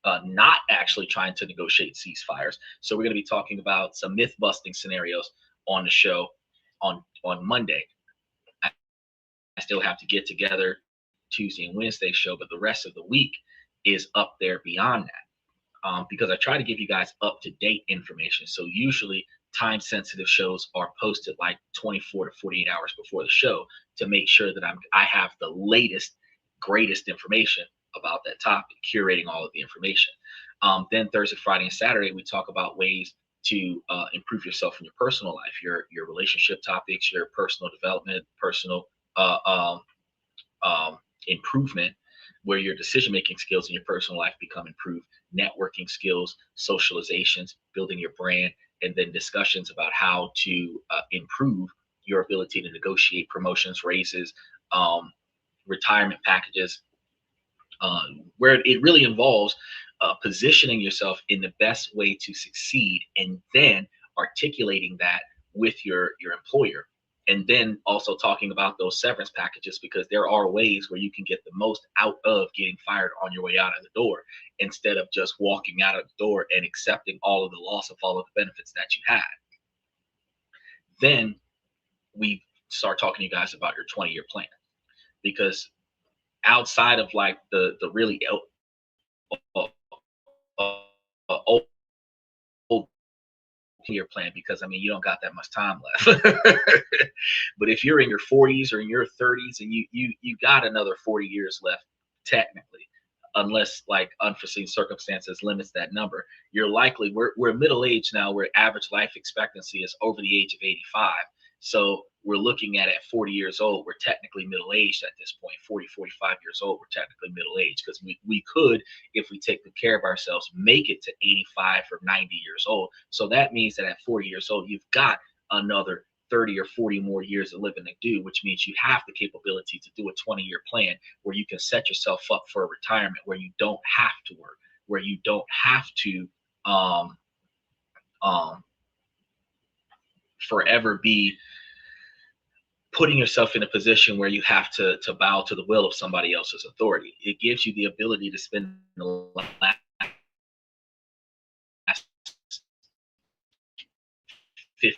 not actually trying to negotiate ceasefires. So we're going to be talking about some myth busting scenarios on the show on Monday. I still have to get together Tuesday and Wednesday show, but the rest of the week is up there beyond that. Because I try to give you guys up to date information. So usually time sensitive shows are posted like 24 to 48 hours before the show to make sure that I have the latest, greatest information about that topic, curating all of the information. Then Thursday, Friday, and Saturday, we talk about ways to improve yourself in your personal life, your relationship topics, your personal development, personal uh, um, improvement, where your decision making skills in your personal life become improved, networking skills, socializations, building your brand, and then discussions about how to improve your ability to negotiate promotions, raises, retirement packages, where it really involves positioning yourself in the best way to succeed, and then articulating that with your employer, and then also talking about those severance packages, because there are ways where you can get the most out of getting fired on your way out of the door, instead of just walking out of the door and accepting all of the loss of all of the benefits that you had. Then we start talking to you guys about your 20-year plan, because outside of like the really old year plan, because I mean you don't got that much time left. But if you're in your 40s or in your 30s, and you got another 40 years left technically, unless like unforeseen circumstances limits that number, you're likely, we're middle age now, where average life expectancy is over the age of 85. So we're looking at 40 years old, we're technically middle aged at this point. 40, 45 years old, we're technically middle aged, because we could, if we take good care of ourselves, make it to 85 or 90 years old. So that means that at 40 years old, you've got another 30 or 40 more years of living to do, which means you have the capability to do a 20-year plan where you can set yourself up for a retirement, where you don't have to work, where you don't have to um, um, forever be putting yourself in a position where you have to bow to the will of somebody else's authority. It gives you the ability to spend the last 15,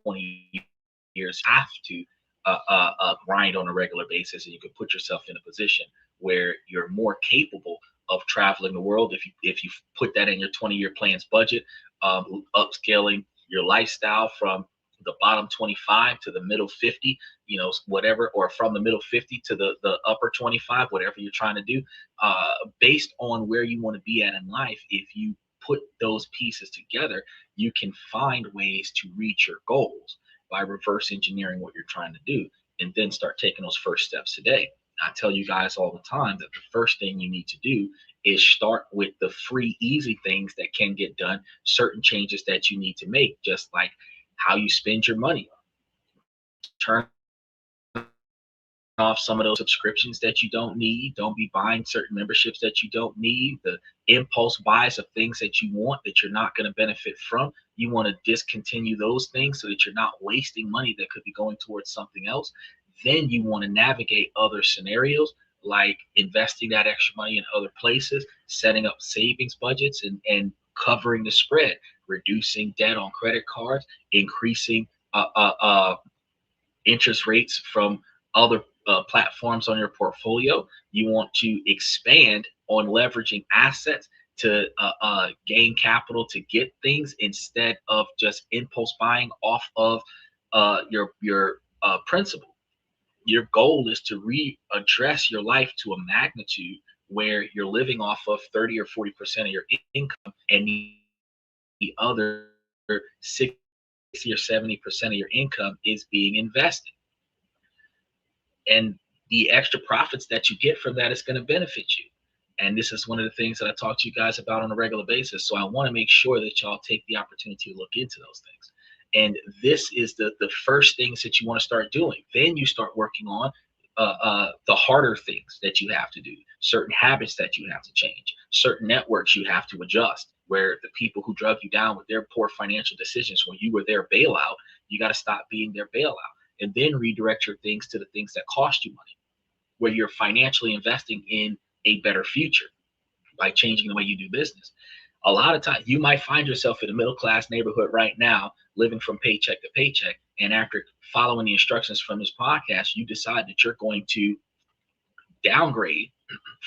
20 years have to grind on a regular basis, and you can put yourself in a position where you're more capable of traveling the world if you put that in your 20-year plan's budget, upscaling your lifestyle from the bottom 25 to the middle 50, whatever, or from the middle 50 to the upper 25, whatever you're trying to do, based on where you want to be at in life. If you put those pieces together, you can find ways to reach your goals by reverse engineering what you're trying to do, and then start taking those first steps today. I tell you guys all the time that the first thing you need to do is start with the free, easy things that can get done, certain changes that you need to make, just like how you spend your money. Turn off some of those subscriptions that you don't need. Don't be buying certain memberships that you don't need. The impulse buys of things that you want that you're not going to benefit from. You want to discontinue those things so that you're not wasting money that could be going towards something else. Then you want to navigate other scenarios, like investing that extra money in other places, setting up savings budgets, and covering the spread, reducing debt on credit cards, increasing interest rates from other platforms on your portfolio. You want to expand on leveraging assets to gain capital to get things, instead of just impulse buying off of your principal. Your goal is to readdress your life to a magnitude where you're living off of 30 or 40% of your income, and the other 60 or 70% of your income is being invested. And the extra profits that you get from that is going to benefit you. And this is one of the things that I talk to you guys about on a regular basis. So I want to make sure that y'all take the opportunity to look into those things. And this is the first things that you want to start doing. Then you start working on the harder things that you have to do, certain habits that you have to change, certain networks you have to adjust, where the people who drug you down with their poor financial decisions when you were their bailout, you got to stop being their bailout, and then redirect your things to the things that cost you money, where you're financially investing in a better future by changing the way you do business. A lot of times you might find yourself in a middle class neighborhood right now, living from paycheck to paycheck. And after following the instructions from this podcast, you decide that you're going to downgrade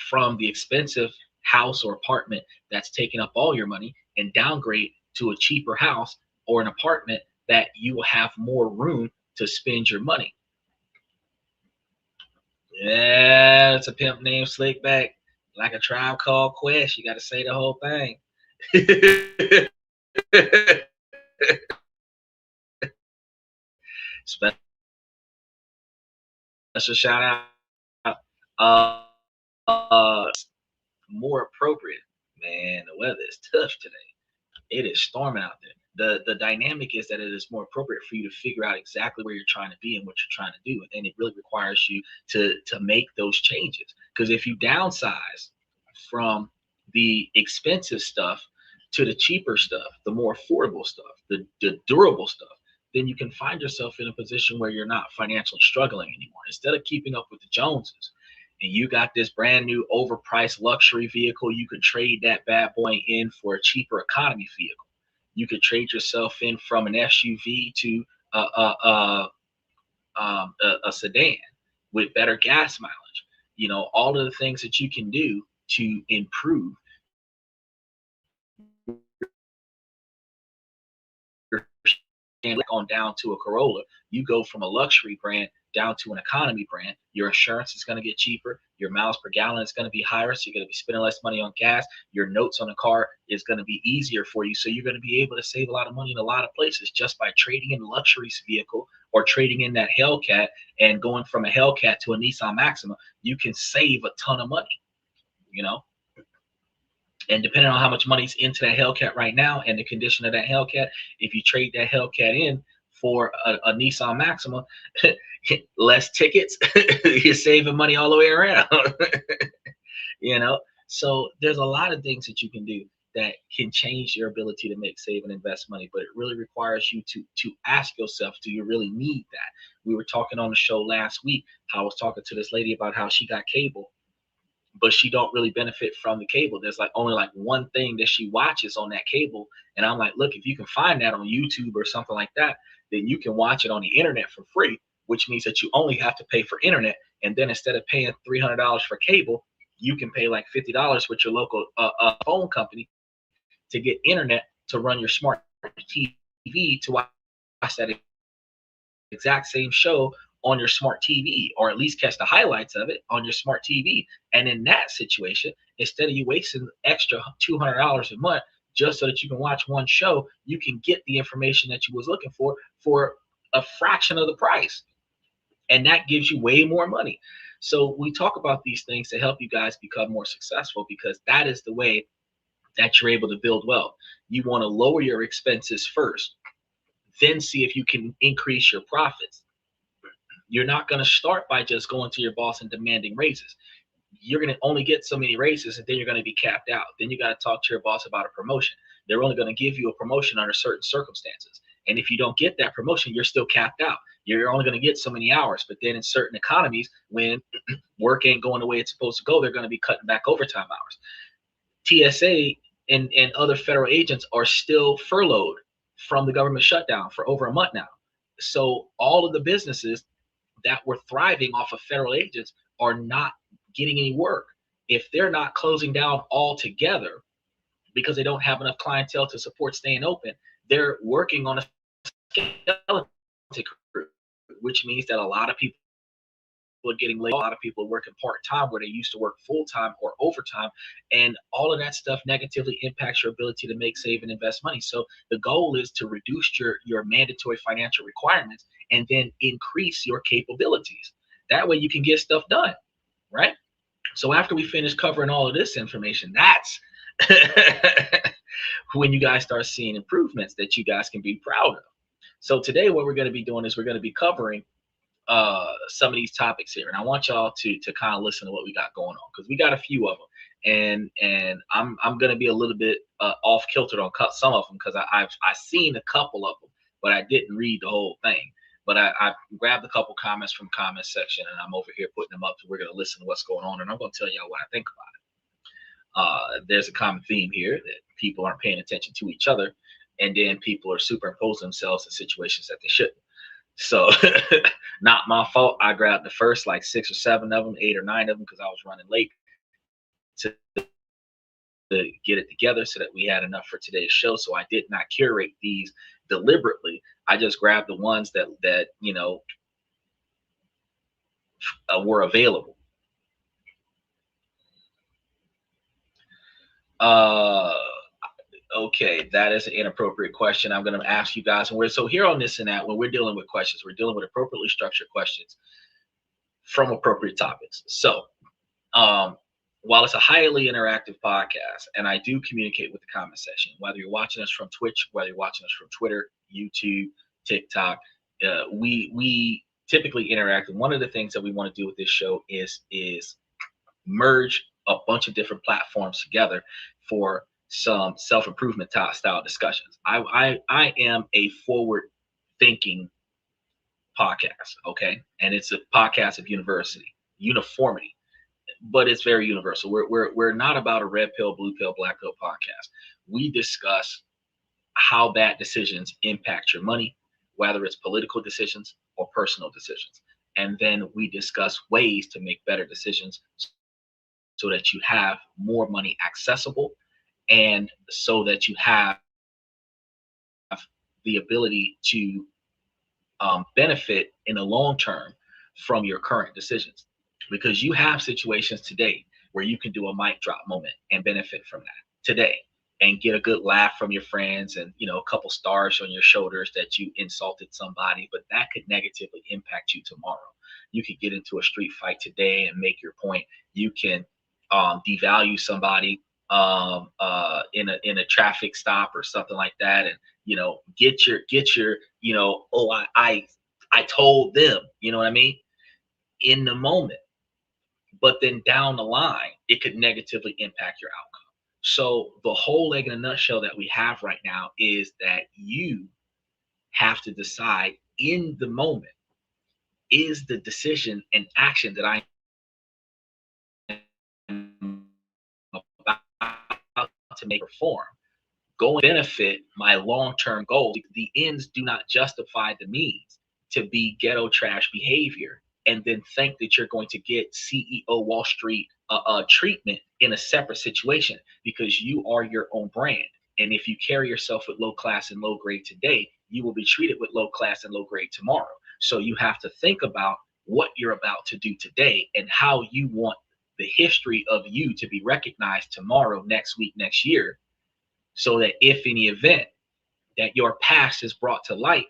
from the expensive house or apartment that's taking up all your money and downgrade to a cheaper house or an apartment that you will have more room to spend your money. Yeah, it's a pimp named Slickback. Like a Tribe Called Quest, you got to say the whole thing. Special shout out. More appropriate. Man, the weather is tough today. It is storming out there. The dynamic is that it is more appropriate for you to figure out exactly where you're trying to be and what you're trying to do. And it really requires you to make those changes. Because if you downsize from the expensive stuff to the cheaper stuff, the more affordable stuff, the durable stuff, then you can find yourself in a position where you're not financially struggling anymore. Instead of keeping up with the Joneses, and you got this brand new overpriced luxury vehicle, you could trade that bad boy in for a cheaper economy vehicle. You could trade yourself in from an SUV to a sedan with better gas mileage. You know, all of the things that you can do to improve on down to a Corolla. You go from a luxury brand down to an economy brand. Your insurance is going to get cheaper. Your miles per gallon is going to be higher, so you're going to be spending less money on gas. Your notes on the car is going to be easier for you, so you're going to be able to save a lot of money in a lot of places just by trading in a luxury vehicle or trading in that Hellcat and going from a Hellcat to a Nissan Maxima. You can save a ton of money, you know. And depending on how much money's into that Hellcat right now and the condition of that Hellcat, if you trade that Hellcat in for a Nissan Maxima, less tickets, you're saving money all the way around. You know, so there's a lot of things that you can do that can change your ability to make, save, and invest money. But it really requires you to ask yourself, do you really need that? We were talking on the show last week. I was talking to this lady about how she got cable, but she don't really benefit from the cable. There's like only like one thing that she watches on that cable. And I'm like, look, if you can find that on YouTube or something like that, then you can watch it on the internet for free, which means that you only have to pay for internet. And then instead of paying $300 for cable, you can pay like $50 with your local phone company to get internet to run your smart TV to watch that exact same show on your smart TV, or at least catch the highlights of it on your smart TV. And in that situation, instead of you wasting extra $200 a month just so that you can watch one show, you can get the information that you was looking for a fraction of the price. And that gives you way more money. So we talk about these things to help you guys become more successful, because that is the way that you're able to build wealth. You want to lower your expenses first, then see if you can increase your profits. You're not going to start by just going to your boss and demanding raises. You're going to only get so many raises, and then you're going to be capped out. Then you got to talk to your boss about a promotion. They're only going to give you a promotion under certain circumstances. And if you don't get that promotion, you're still capped out. You're only going to get so many hours. But then in certain economies, when work ain't going the way it's supposed to go, they're going to be cutting back overtime hours. TSA and other federal agents are still furloughed from the government shutdown for over a month now. So all of the businesses that were thriving off of federal agents are not getting any work. If they're not closing down altogether because they don't have enough clientele to support staying open, they're working on a skeleton crew, which means that a lot of people are getting laid. A lot of people are working part-time where they used to work full-time or overtime, and all of that stuff negatively impacts your ability to make, save, and invest money. So the goal is to reduce your mandatory financial requirements and then increase your capabilities. That way you can get stuff done, right? So after we finish covering all of this information, that's when you guys start seeing improvements that you guys can be proud of. So today what we're going to be doing is we're going to be covering some of these topics here, and I want y'all to kind of listen to what we got going on, because we got a few of them, and I'm going to be a little bit off kilter on some of them, because I've seen a couple of them, but I didn't read the whole thing. But I grabbed a couple comments from comment section, and I'm over here putting them up. So we're going to listen to what's going on, and I'm going to tell y'all what I think about There's a common theme here that people aren't paying attention to each other, and then people are superimposing themselves in situations that they shouldn't. So, not my fault. I grabbed the first like 6 or 7 of them, 8 or 9 of them, because I was running late to get it together so that we had enough for today's show. So I did not curate these deliberately. I just grabbed the ones that were available. Okay, that is an inappropriate question. I'm going to ask you guys, and so here on This and That, when we're dealing with questions, we're dealing with appropriately structured questions from appropriate topics. So, while it's a highly interactive podcast, and I do communicate with the comment section, whether you're watching us from Twitch, whether you're watching us from Twitter, YouTube, TikTok, we typically interact. And one of the things that we want to do with this show is merge a bunch of different platforms together for some self-improvement style discussions. I am a forward thinking podcast, okay, and it's a podcast of uniformity, but it's very universal. We're not about a red pill, blue pill, black pill podcast. We discuss how bad decisions impact your money, whether it's political decisions or personal decisions, and then we discuss ways to make better decisions so that you have more money accessible, and so that you have the ability to benefit in the long term from your current decisions. Because you have situations today where you can do a mic drop moment and benefit from that today, and get a good laugh from your friends, and a couple stars on your shoulders that you insulted somebody, but that could negatively impact you tomorrow. You could get into a street fight today and make your point. You can devalue somebody in a traffic stop or something like that, and get your oh, I told them, you know what I mean, in the moment, but then down the line it could negatively impact your outcome. So the whole egg in a nutshell that we have right now is that you have to decide in the moment, is the decision and action that I am about to make perform going to benefit my long-term goals? The ends do not justify the means to be ghetto trash behavior and then think that you're going to get CEO Wall Street treatment in a separate situation, because you are your own brand. And if you carry yourself with low class and low grade today, you will be treated with low class and low grade tomorrow. So you have to think about what you're about to do today and how you want the history of you to be recognized tomorrow, next week, next year, so that if in the event that your past is brought to light,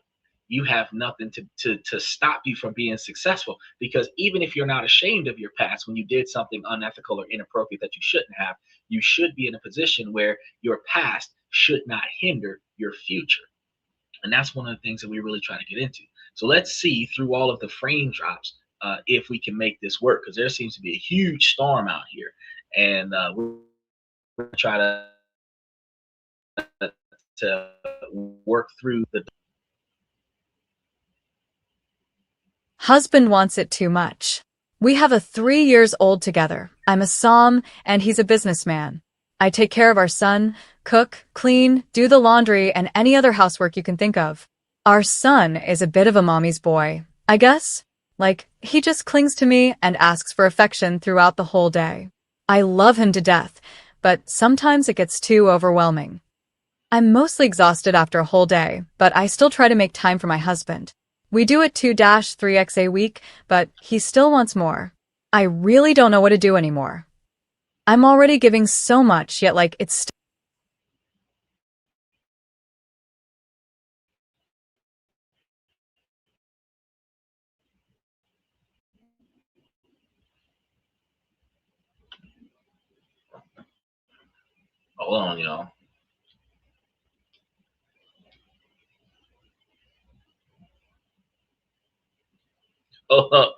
you have nothing to stop you from being successful. Because even if you're not ashamed of your past, when you did something unethical or inappropriate that you shouldn't have, you should be in a position where your past should not hinder your future. And that's one of the things that we really try to get into. So let's see through all of the frame drops if we can make this work, because there seems to be a huge storm out here, and we're going to try to work through the. Husband wants it too much. We have a 3 years old together. I'm a som and he's a businessman. I take care of our son, cook, clean, do the laundry, and any other housework you can think of. Our son is a bit of a mommy's boy, I guess. Like, he just clings to me and asks for affection throughout the whole day. I love him to death, but sometimes it gets too overwhelming. I'm mostly exhausted after a whole day, but I still try to make time for my husband. We do it 2-3x a week, but he still wants more. I really don't know what to do anymore. I'm already giving so much, yet like it's Hold on, y'all. Oh,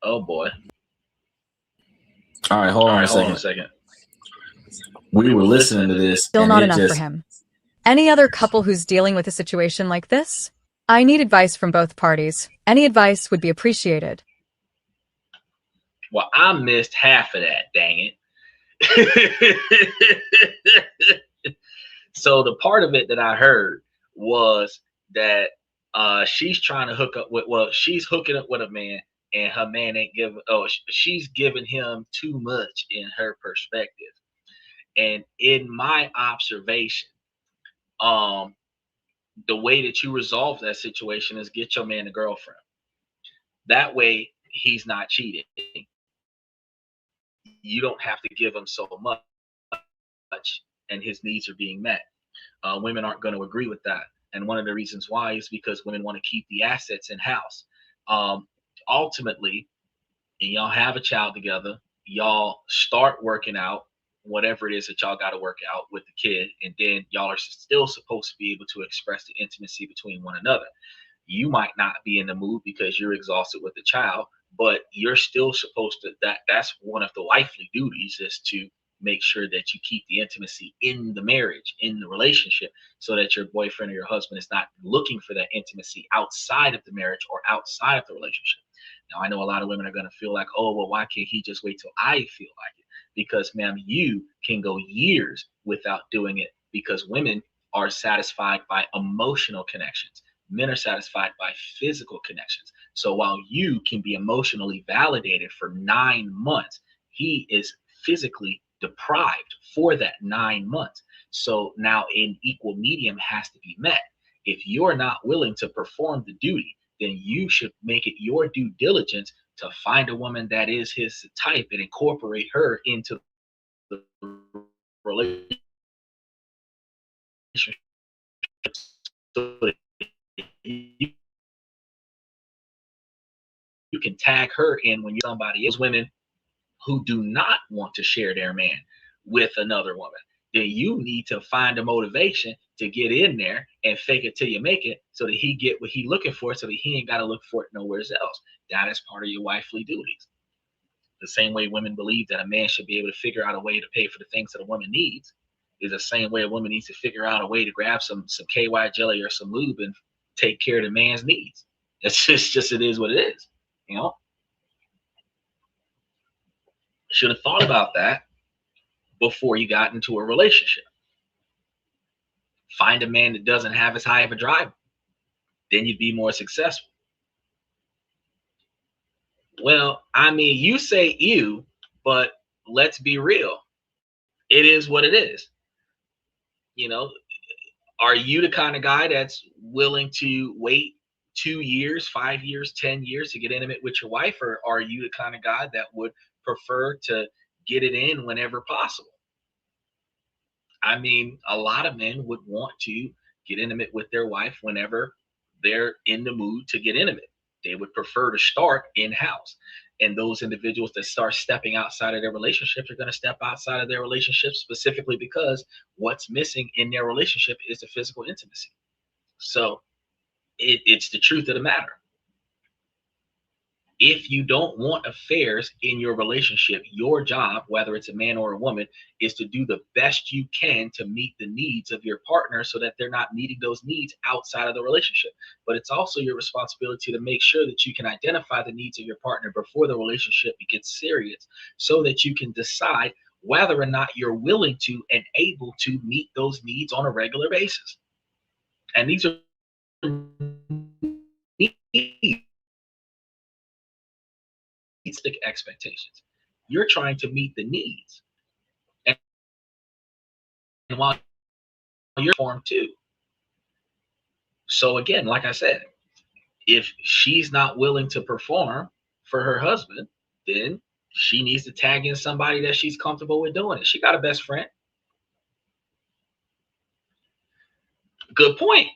oh boy. All right, hold on a second. We were listening to this. Still not enough for him. Any other couple who's dealing with a situation like this? I need advice from both parties. Any advice would be appreciated. Well, I missed half of that, dang it. So the part of it that I heard was that she's trying to hook up with, well, she's hooking up with a man, and her man ain't giving, she's giving him too much in her perspective. And in my observation, um, the way that you resolve that situation is get your man a girlfriend. That way he's not cheating. You don't have to give him so much, and his needs are being met. Women aren't going to agree with that. And one of the reasons why is because women want to keep the assets in house. Ultimately, y'all have a child together, y'all start working out whatever it is that y'all got to work out with the kid, and then y'all are still supposed to be able to express the intimacy between one another. You might not be in the mood because you're exhausted with the child, but you're still supposed to, that's one of the wifely duties, is to make sure that you keep the intimacy in the marriage, in the relationship, so that your boyfriend or your husband is not looking for that intimacy outside of the marriage or outside of the relationship. Now, I know a lot of women are going to feel like, oh, well, why can't he just wait till I feel like it? Because, ma'am, you can go years without doing it, because women are satisfied by emotional connections. Men are satisfied by physical connections. So while you can be emotionally validated for 9 months, he is physically deprived for that 9 months. So now an equal medium has to be met. If you're not willing to perform the duty, then you should make it your due diligence to find a woman that is his type and incorporate her into the relationship, so that you can tag her in when you're somebody else. Women who do not want to share their man with another woman, then you need to find a motivation to get in there and fake it till you make it, so that he get what he looking for, so that he ain't got to look for it nowhere else. That is part of your wifely duties. The same way women believe that a man should be able to figure out a way to pay for the things that a woman needs, is the same way a woman needs to figure out a way to grab some KY jelly or some lube and take care of the man's needs. It's just it is what it is, you know. Should have thought about that before you got into a relationship. Find a man that doesn't have as high of a drive, then you'd be more successful. Well, I mean, you say you, but let's be real. It is what it is. You know, are you the kind of guy that's willing to wait 2 years, 5 years, 10 years to get intimate with your wife? Or are you the kind of guy that would prefer to get it in whenever possible? I mean, a lot of men would want to get intimate with their wife whenever they're in the mood to get intimate. They would prefer to start in-house. And those individuals that start stepping outside of their relationships are going to step outside of their relationship specifically because what's missing in their relationship is the physical intimacy. So it's the truth of the matter. If you don't want affairs in your relationship, your job, whether it's a man or a woman, is to do the best you can to meet the needs of your partner, so that they're not meeting those needs outside of the relationship. But it's also your responsibility to make sure that you can identify the needs of your partner before the relationship gets serious, so that you can decide whether or not you're willing to and able to meet those needs on a regular basis. And these are needs, expectations. You're trying to meet the needs, and while you're formed too. So again, like I said, if she's not willing to perform for her husband, then she needs to tag in somebody that she's comfortable with doing it. She got a best friend. Good point.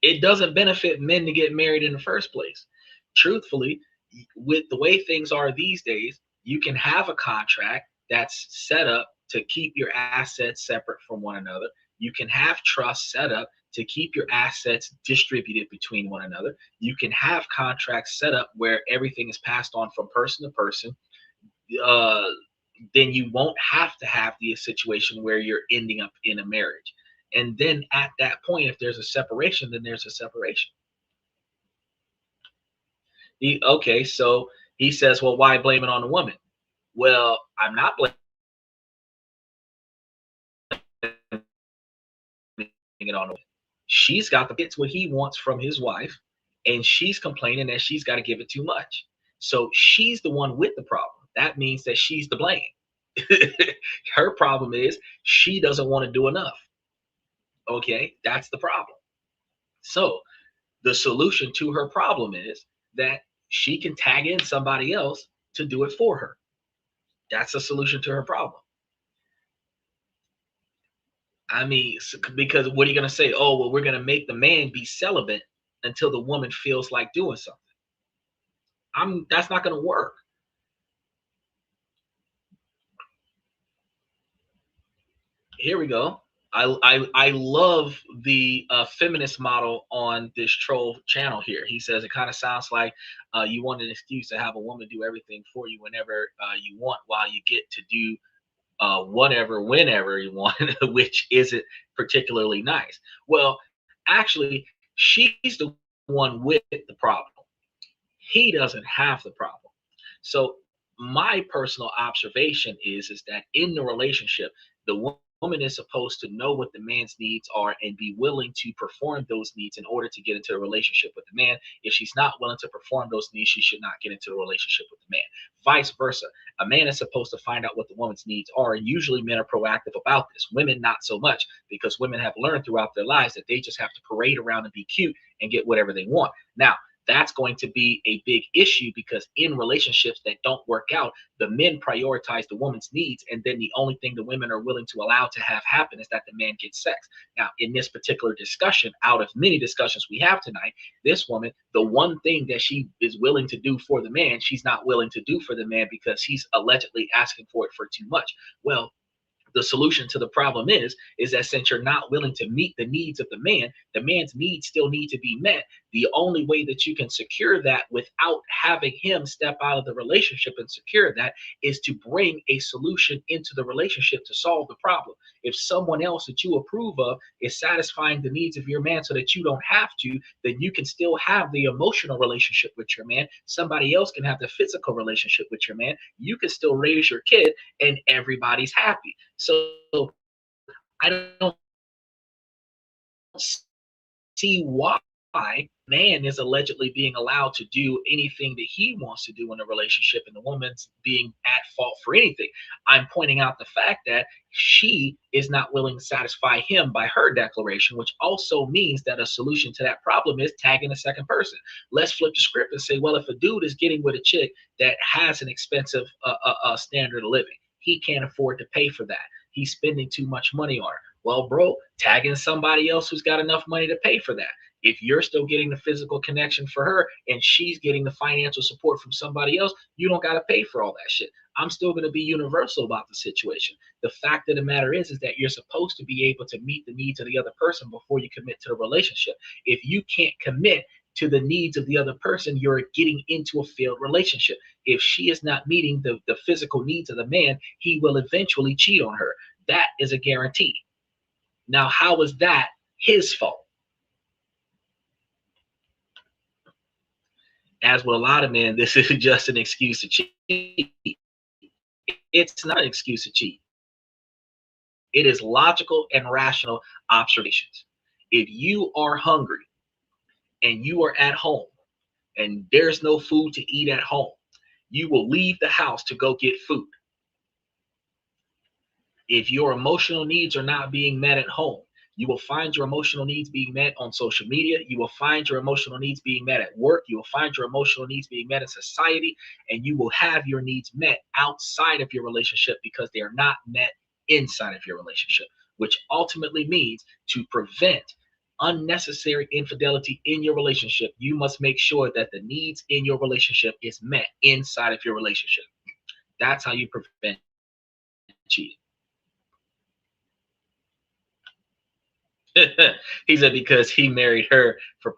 It doesn't benefit men to get married in the first place. Truthfully, with the way things are these days, you can have a contract that's set up to keep your assets separate from one another. You can have trust set up to keep your assets distributed between one another. You can have contracts set up where everything is passed on from person to person. Then you won't have to have the situation where you're ending up in a marriage. And then at that point, if there's a separation, then there's a separation. Okay, so He says, well, why blame it on the woman? Well, I'm not blaming it on the woman. She's got to get what he wants from his wife, and she's complaining that she's got to give it too much. So she's the one with the problem. That means that she's to blame. Her problem is she doesn't want to do enough. Okay, that's the problem. So the solution to her problem is that she can tag in somebody else to do it for her. That's a solution to her problem. I mean, because what are you going to say? Oh, well, we're going to make the man be celibate until the woman feels like doing something. That's not going to work. Here we go. I love the feminist model on this troll channel here. He says it kind of sounds like you want an excuse to have a woman do everything for you whenever you want, while you get to do whatever, whenever you want, which isn't particularly nice. Well, actually, she's the one with the problem. He doesn't have the problem. So my personal observation is that in the relationship, the woman is supposed to know what the man's needs are and be willing to perform those needs in order to get into a relationship with the man. If she's not willing to perform those needs, she should not get into a relationship with the man. Vice versa. A man is supposed to find out what the woman's needs are, and usually men are proactive about this. Women, not so much, because women have learned throughout their lives that they just have to parade around and be cute and get whatever they want. Now, that's going to be a big issue, because in relationships that don't work out, the men prioritize the woman's needs, and then the only thing the women are willing to allow to have happen is that the man gets sex. Now, in this particular discussion, out of many discussions we have tonight, this woman, the one thing that she is willing to do for the man, she's not willing to do for the man because he's allegedly asking for it for too much. Well, the solution to the problem is that since you're not willing to meet the needs of the man's needs still need to be met. The only way that you can secure that without having him step out of the relationship and secure that is to bring a solution into the relationship to solve the problem. If someone else that you approve of is satisfying the needs of your man so that you don't have to, then you can still have the emotional relationship with your man. Somebody else can have the physical relationship with your man. You can still raise your kid and everybody's happy. So I don't see why man is allegedly being allowed to do anything that he wants to do in a relationship and the woman's being at fault for anything. I'm pointing out the fact that she is not willing to satisfy him by her declaration, which also means that a solution to that problem is tagging a second person. Let's flip the script and say, well, if a dude is getting with a chick that has an expensive standard of living, he can't afford to pay for that. He's spending too much money on her. Well, bro, tagging somebody else who's got enough money to pay for that. If you're still getting the physical connection for her and she's getting the financial support from somebody else, you don't got to pay for all that shit. I'm still going to be universal about the situation. The fact of the matter is that you're supposed to be able to meet the needs of the other person before you commit to the relationship. If you can't commit to the needs of the other person, you're getting into a failed relationship. If she is not meeting the physical needs of the man, he will eventually cheat on her. That is a guarantee. Now, how is that his fault? As with a lot of men, this is just an excuse to cheat. It's not an excuse to cheat. It is logical and rational observations. If you are hungry and you are at home and there's no food to eat at home, you will leave the house to go get food. If your emotional needs are not being met at home, you will find your emotional needs being met on social media. You will find your emotional needs being met at work. You will find your emotional needs being met in society, and you will have your needs met outside of your relationship because they are not met inside of your relationship, which ultimately means to prevent unnecessary infidelity in your relationship, you must make sure that the needs in your relationship is met inside of your relationship. That's how you prevent cheating. He said because he married her for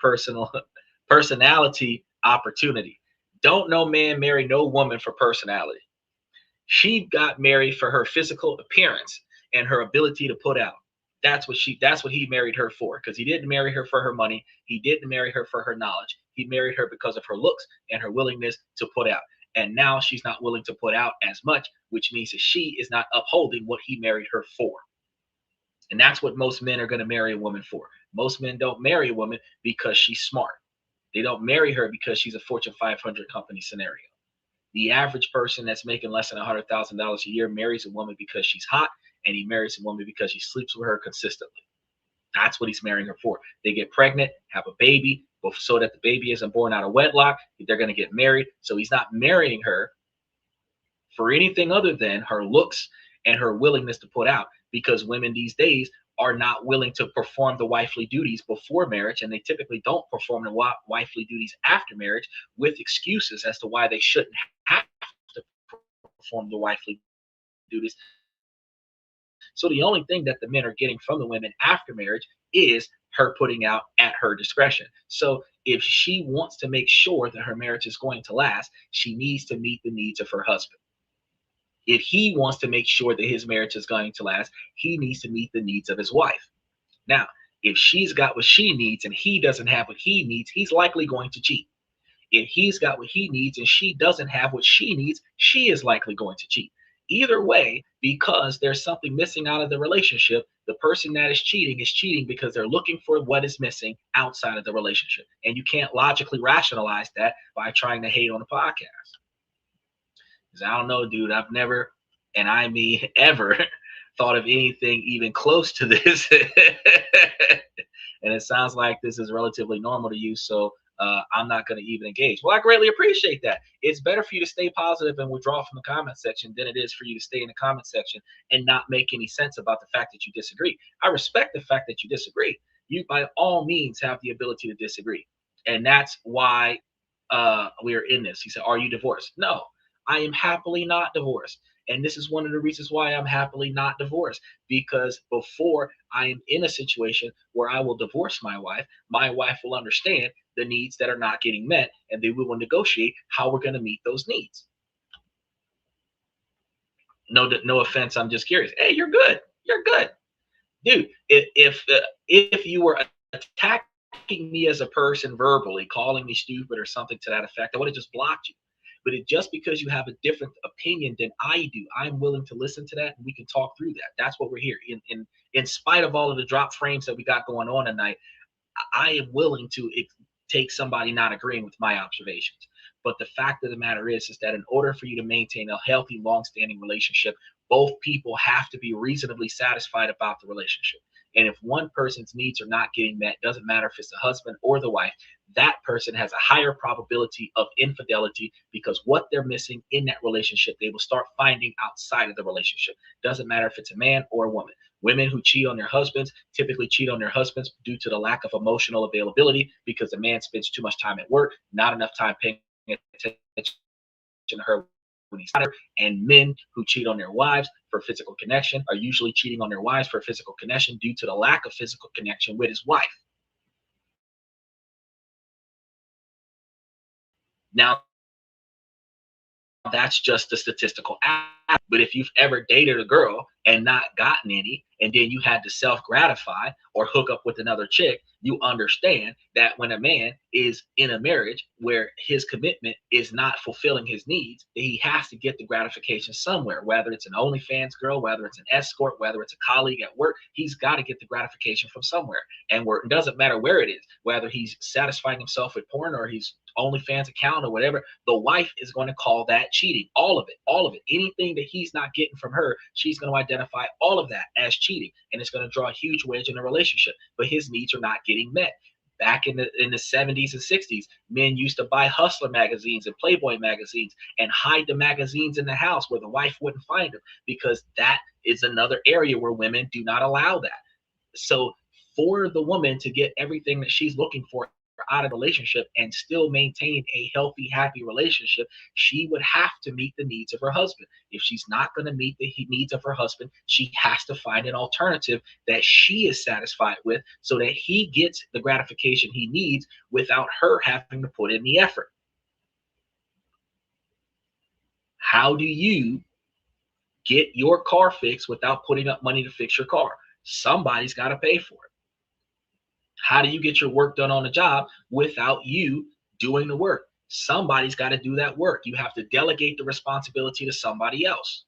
personality opportunity. Don't no man marry no woman for personality. She got married for her physical appearance and her ability to put out. That's what he married her for, because he didn't marry her for her money. He didn't marry her for her knowledge. He married her because of her looks and her willingness to put out. And now she's not willing to put out as much, which means that she is not upholding what he married her for. And that's what most men are going to marry a woman for. Most men don't marry a woman because she's smart. They don't marry her because she's a Fortune 500 company scenario. The average person that's making less than $100,000 a year marries a woman because she's hot, and he marries a woman because he sleeps with her consistently. That's what he's marrying her for. They get pregnant, have a baby, so that the baby isn't born out of wedlock. They're going to get married. So he's not marrying her for anything other than her looks and her willingness to put out, because women these days are not willing to perform the wifely duties before marriage, and they typically don't perform the wifely duties after marriage with excuses as to why they shouldn't have to perform the wifely duties. So the only thing that the men are getting from the women after marriage is her putting out at her discretion. So if she wants to make sure that her marriage is going to last, she needs to meet the needs of her husband. If he wants to make sure that his marriage is going to last, he needs to meet the needs of his wife. Now, if she's got what she needs and he doesn't have what he needs, he's likely going to cheat. If he's got what he needs and she doesn't have what she needs, she is likely going to cheat. Either way, because there's something missing out of the relationship, the person that is cheating because they're looking for what is missing outside of the relationship. And you can't logically rationalize that by trying to hate on a podcast. Because I don't know, dude, I've never, and I mean ever, thought of anything even close to this. And it sounds like this is relatively normal to you, so I'm not going to even engage. Well, I greatly appreciate that. It's better for you to stay positive and withdraw from the comment section than it is for you to stay in the comment section and not make any sense about the fact that you disagree. I respect the fact that you disagree. You, by all means, have the ability to disagree. And that's why we are in this. He said, are you divorced? No, I am happily not divorced. And this is one of the reasons why I'm happily not divorced, because before I am in a situation where I will divorce my wife will understand the needs that are not getting met, and then we will negotiate how we're going to meet those needs. No offense, I'm just curious. Hey, you're good. You're good. Dude, if you were attacking me as a person verbally, calling me stupid or something to that effect, I would have just blocked you. But just because you have a different opinion than I do, I'm willing to listen to that, and we can talk through that. That's what we're here. In spite of all of the drop frames that we got going on tonight, I am willing to take somebody not agreeing with my observations. But the fact of the matter is that in order for you to maintain a healthy, long-standing relationship, both people have to be reasonably satisfied about the relationship. And if one person's needs are not getting met, doesn't matter if it's the husband or the wife, that person has a higher probability of infidelity, because what they're missing in that relationship, they will start finding outside of the relationship. Doesn't matter if it's a man or a woman. Women who cheat on their husbands typically cheat on their husbands due to the lack of emotional availability, because the man spends too much time at work, not enough time paying attention to her when he's not. And men who cheat on their wives for physical connection are usually cheating on their wives for physical connection due to the lack of physical connection with his wife. Now, that's just a statistical act. But if you've ever dated a girl and not gotten any, and then you had to self-gratify or hook up with another chick, you understand that when a man is in a marriage where his commitment is not fulfilling his needs, he has to get the gratification somewhere, whether it's an OnlyFans girl, whether it's an escort, whether it's a colleague at work. He's got to get the gratification from somewhere. And it doesn't matter where it is, whether he's satisfying himself with porn or he's OnlyFans account or whatever, the wife is going to call that cheating. All of it. Anything that he's not getting from her, she's going to identify all of that as cheating, and it's going to draw a huge wedge in the relationship. But his needs are not getting met. Back in the 70s and 60s, men used to buy Hustler magazines and Playboy magazines and hide the magazines in the house where the wife wouldn't find them, because that is another area where women do not allow that. So for the woman to get everything that she's looking for out of a relationship and still maintain a healthy, happy relationship, she would have to meet the needs of her husband. If she's not going to meet the needs of her husband, she has to find an alternative that she is satisfied with, so that he gets the gratification he needs without her having to put in the effort. How do you get your car fixed without putting up money to fix your car? Somebody's got to pay for it. How do you get your work done on the job without you doing the work? Somebody's got to do that work. You have to delegate the responsibility to somebody else.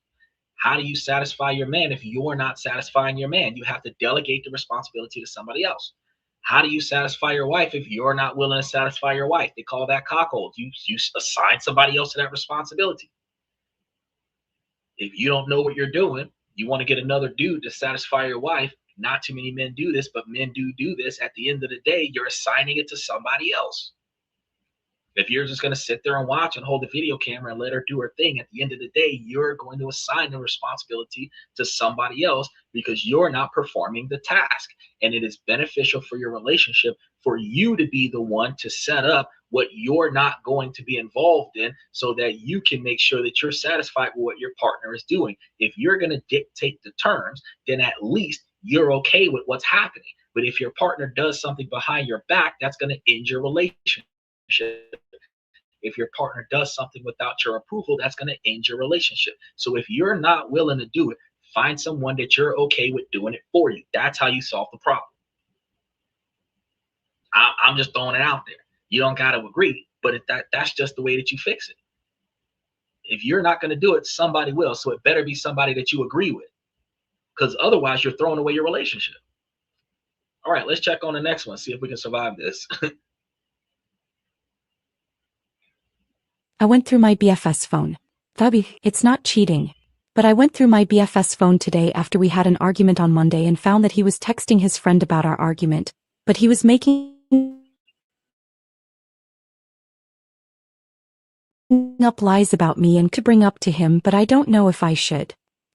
How do you satisfy your man if you're not satisfying your man? You have to delegate the responsibility to somebody else. How do you satisfy your wife if you're not willing to satisfy your wife? They call that cockhold. You assign somebody else to that responsibility. If you don't know what you're doing, you want to get another dude to satisfy your wife. Not too many men do this, but men do this. At the end of the day, you're assigning it to somebody else. If you're just going to sit there and watch and hold the video camera and let her do her thing, at the end of the day, you're going to assign the responsibility to somebody else because you're not performing the task. And it is beneficial for your relationship for you to be the one to set up what you're not going to be involved in so that you can make sure that you're satisfied with what your partner is doing. If you're going to dictate the terms, then at least you're okay with what's happening. But if your partner does something behind your back, that's going to end your relationship. If your partner does something without your approval, that's going to end your relationship. So if you're not willing to do it, find someone that you're okay with doing it for you. That's how you solve the problem. I'm just throwing it out there. You don't got to agree, but that's just the way that you fix it. If you're not going to do it, somebody will. So it better be somebody that you agree with, because otherwise you're throwing away your relationship. All right, let's check on the next one, see if we can survive this. I went through my BFS phone. It's not cheating. But I went through my BFS phone today after we had an argument on Monday and found that he was texting his friend about our argument, but he was making up lies about me and to bring up to him, but I don't know if I should.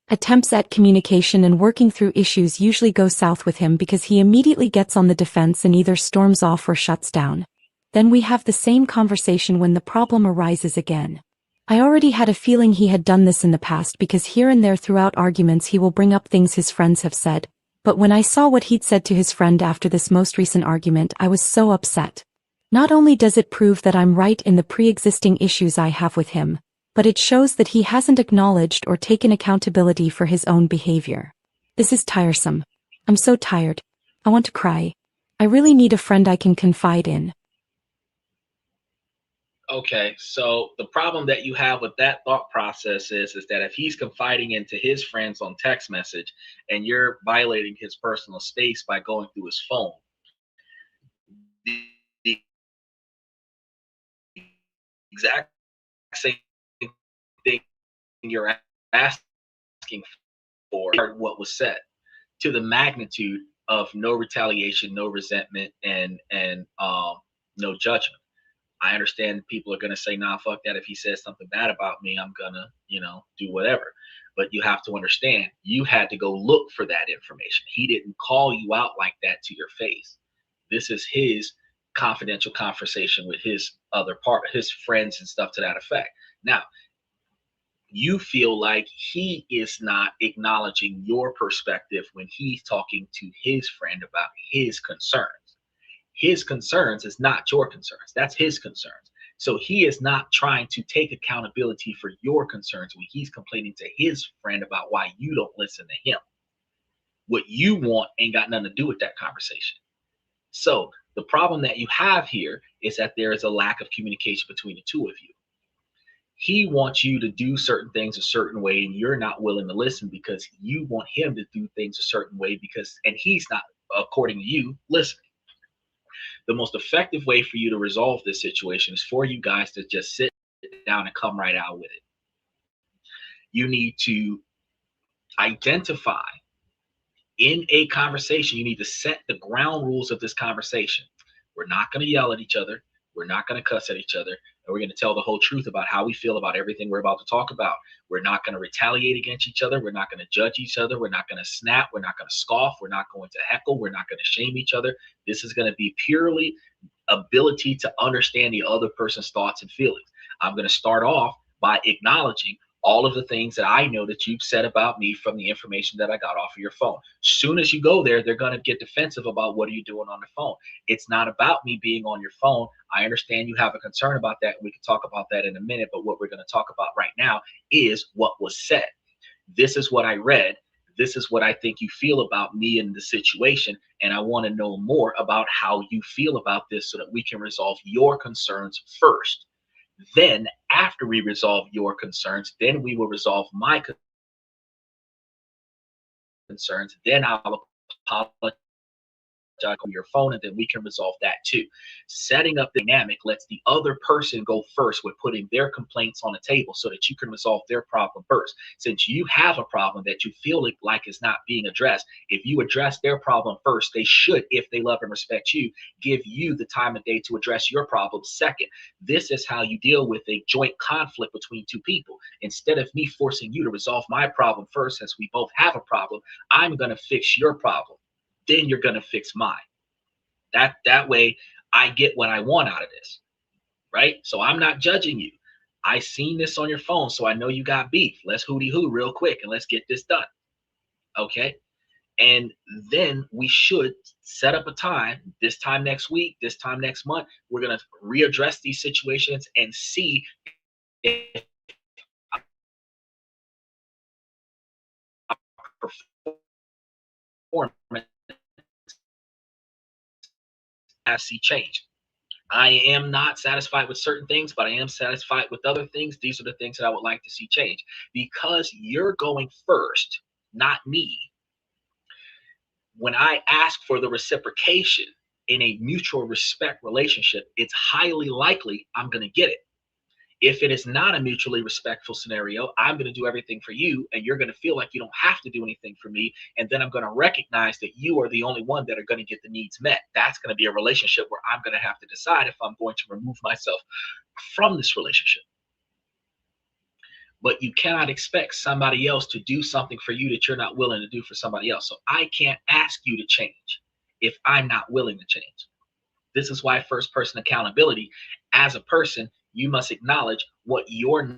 Attempts at communication and working through issues usually go south with him because he immediately gets on the defense and either storms off or shuts down. Then we have the same conversation when the problem arises again. I already had a feeling he had done this in the past because here and there throughout arguments he will bring up things his friends have said, but when I saw what he'd said to his friend after this most recent argument, I was so upset. Not only does it prove that I'm right in the pre-existing issues I have with him, but it shows that he hasn't acknowledged or taken accountability for his own behavior. This is tiresome. I'm so tired. I want to cry. I really need a friend I can confide in. Okay, so the problem that you have with that thought process is that if he's confiding into his friends on text message and you're violating his personal space by going through his phone, the exact same thing you're asking for what was said, to the magnitude of no retaliation, no resentment, and no judgment. I understand people are going to say, nah, fuck that. If he says something bad about me, I'm going to, do whatever. But you have to understand, you had to go look for that information. He didn't call you out like that to your face. This is his confidential conversation with his his friends and stuff to that effect. Now, you feel like he is not acknowledging your perspective when he's talking to his friend about his concerns. His concerns is not your concerns. That's his concerns. So he is not trying to take accountability for your concerns when he's complaining to his friend about why you don't listen to him. What you want ain't got nothing to do with that conversation. So the problem that you have here is that there is a lack of communication between the two of you. He wants you to do certain things a certain way, and you're not willing to listen because you want him to do things a certain way and he's not, according to you, listening. The most effective way for you to resolve this situation is for you guys to just sit down and come right out with it. You need to identify in a conversation, you need to set the ground rules of this conversation. We're not going to yell at each other. We're not going to cuss at each other. And we're going to tell the whole truth about how we feel about everything we're about to talk about. We're not going to retaliate against each other. We're not going to judge each other. We're not going to snap. We're not going to scoff. We're not going to heckle. We're not going to shame each other. This is going to be purely ability to understand the other person's thoughts and feelings. I'm going to start off by acknowledging all of the things that I know that you've said about me from the information that I got off of your phone. Soon as you go there, they're going to get defensive about what are you doing on the phone. It's not about me being on your phone. I understand you have a concern about that. We can talk about that in a minute, but what we're going to talk about right now is what was said. This is what I read. This is what I think you feel about me in the situation, and I want to know more about how you feel about this so that we can resolve your concerns first. Then after we resolve your concerns, then we will resolve my concerns. Then I'll apologize on your phone, and then we can resolve that too. Setting up the dynamic lets the other person go first with putting their complaints on the table so that you can resolve their problem first. Since you have a problem that you feel like is not being addressed, if you address their problem first, they should, if they love and respect you, give you the time of day to address your problem second. This is how you deal with a joint conflict between two people. Instead of me forcing you to resolve my problem first, since we both have a problem, I'm going to fix your problem. Then you're going to fix mine. That way I get what I want out of this, right? So I'm not judging you. I seen this on your phone, so I know you got beef. Let's hooty hoo real quick and let's get this done. Okay. And then we should set up a time, this time next week, this time next month. We're going to readdress these situations and see if performance I see change. I am not satisfied with certain things, but I am satisfied with other things. These are the things that I would like to see change. Because you're going first, not me. When I ask for the reciprocation in a mutual respect relationship, it's highly likely I'm going to get it. If it is not a mutually respectful scenario, I'm going to do everything for you, and you're going to feel like you don't have to do anything for me. And then I'm going to recognize that you are the only one that are going to get the needs met. That's going to be a relationship where I'm going to have to decide if I'm going to remove myself from this relationship. But you cannot expect somebody else to do something for you that you're not willing to do for somebody else. So I can't ask you to change if I'm not willing to change. This is why first person accountability, as a person, you must acknowledge what you're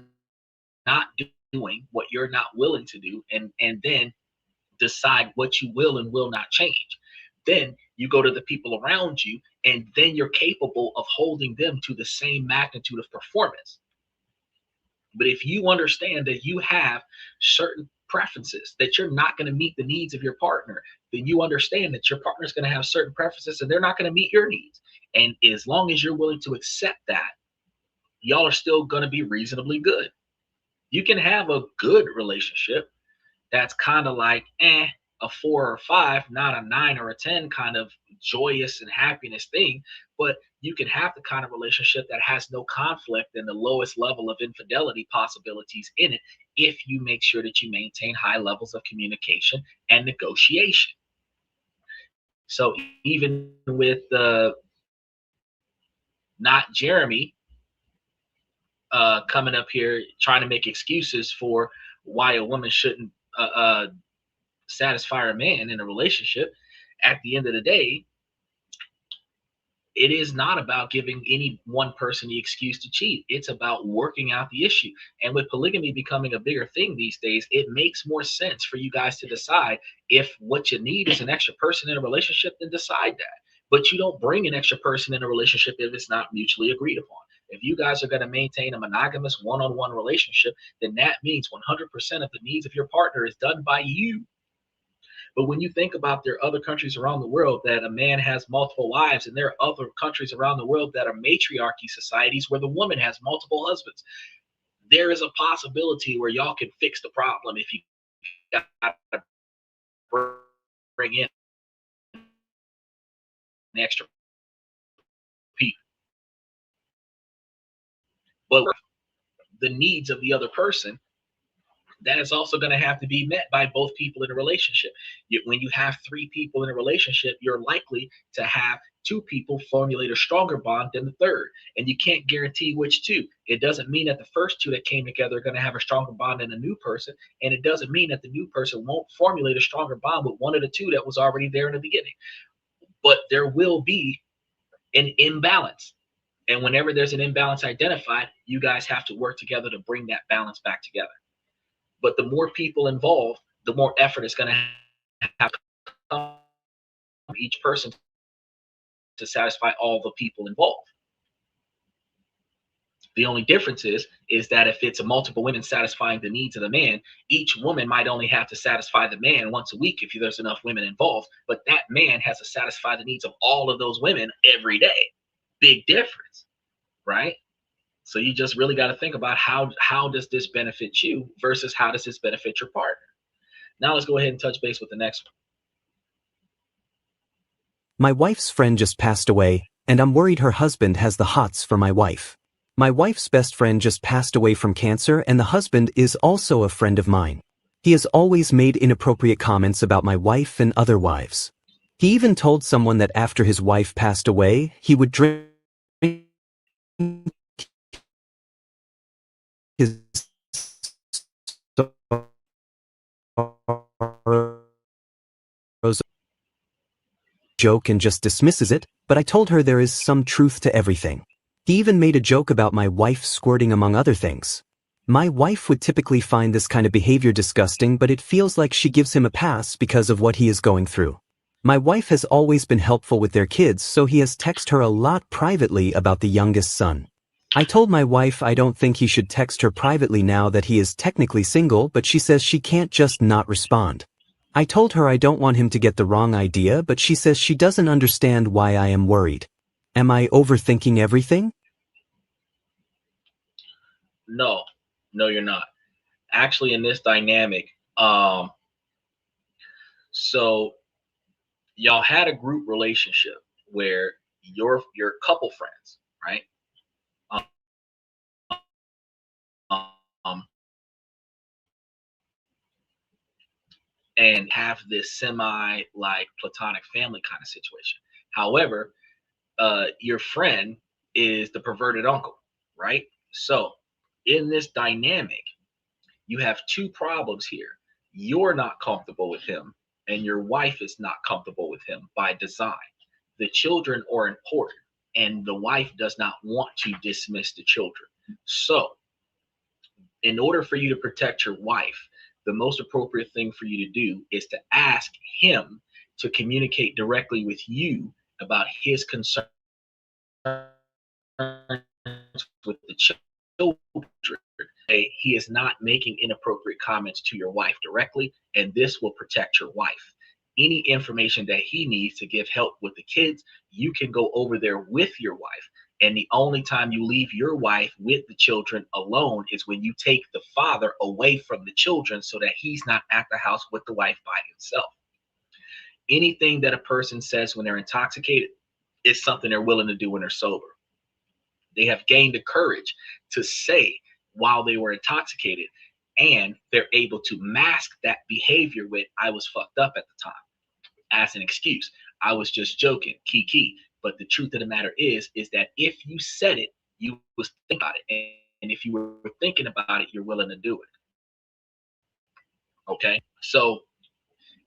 not doing, what you're not willing to do, and then decide what you will and will not change. Then you go to the people around you, and then you're capable of holding them to the same magnitude of performance. But if you understand that you have certain preferences, that you're not going to meet the needs of your partner, then you understand that your partner is going to have certain preferences and they're not going to meet your needs. And as long as you're willing to accept that, y'all are still going to be reasonably good. You can have a good relationship that's kind of like a 4 or 5, not a 9 or a 10 kind of joyous and happiness thing. But you can have the kind of relationship that has no conflict and the lowest level of infidelity possibilities in it if you make sure that you maintain high levels of communication and negotiation. So even with not Jeremy coming up here trying to make excuses for why a woman shouldn't satisfy a man in a relationship, at the end of the day, it is not about giving any one person the excuse to cheat. It's about working out the issue. And with polygamy becoming a bigger thing these days, it makes more sense for you guys to decide if what you need is an extra person in a relationship, then decide that. But you don't bring an extra person in a relationship if it's not mutually agreed upon. If you guys are going to maintain a monogamous one-on-one relationship, then that means 100% of the needs of your partner is done by you. But when you think about there are other countries around the world that a man has multiple wives, and there are other countries around the world that are matriarchy societies where the woman has multiple husbands, there is a possibility where y'all can fix the problem if you got to bring in an extra people. But the needs of the other person, that is also going to have to be met by both people in a relationship. When you have 3 people in a relationship, you're likely to have 2 people formulate a stronger bond than the third. And you can't guarantee which 2. It doesn't mean that the first 2 that came together are going to have a stronger bond than a new person. And it doesn't mean that the new person won't formulate a stronger bond with one of the 2 that was already there in the beginning. But there will be an imbalance. And whenever there's an imbalance identified, you guys have to work together to bring that balance back together. But the more people involved, the more effort is going to have to come from each person to satisfy all the people involved. The only difference is that if it's a multiple women satisfying the needs of the man, each woman might only have to satisfy the man once a week if there's enough women involved, but that man has to satisfy the needs of all of those women every day. Big difference, right? So you just really got to think about how does this benefit you versus how does this benefit your partner. Now let's go ahead and touch base with the next one. My wife's friend just passed away, and I'm worried her husband has the hots for my wife. My wife's best friend just passed away from cancer, and the husband is also a friend of mine. He has always made inappropriate comments about my wife and other wives. He even told someone that after his wife passed away, he would drink his joke and just dismisses it, but I told her there is some truth to everything. He even made a joke about my wife squirting among other things. My wife would typically find this kind of behavior disgusting, but it feels like she gives him a pass because of what he is going through. My wife has always been helpful with their kids, so he has texted her a lot privately about the youngest son. I told my wife I don't think he should text her privately now that he is technically single, but she says she can't just not respond. I told her I don't want him to get the wrong idea, but she says she doesn't understand why I am worried. Am I overthinking everything? No, you're not. Actually, in this dynamic, so y'all had a group relationship where your couple friends, right? And have this semi like platonic family kind of situation. However, your friend is the perverted uncle, right? So in this dynamic, you have two problems here. You're not comfortable with him, and your wife is not comfortable with him by design. The children are important, and the wife does not want to dismiss the children. So in order for you to protect your wife, the most appropriate thing for you to do is to ask him to communicate directly with you about his concerns with the children. He is not making inappropriate comments to your wife directly, and this will protect your wife. Any information that he needs to give help with the kids, you can go over there with your wife. And the only time you leave your wife with the children alone is when you take the father away from the children so that he's not at the house with the wife by himself. Anything that a person says when they're intoxicated is something they're willing to do when they're sober. They have gained the courage to say while they were intoxicated, and they're able to mask that behavior with, I was fucked up at the time, as an excuse. I was just joking, key. But the truth of the matter is that if you said it, you was thinking about it. And if you were thinking about it, you're willing to do it. Okay? So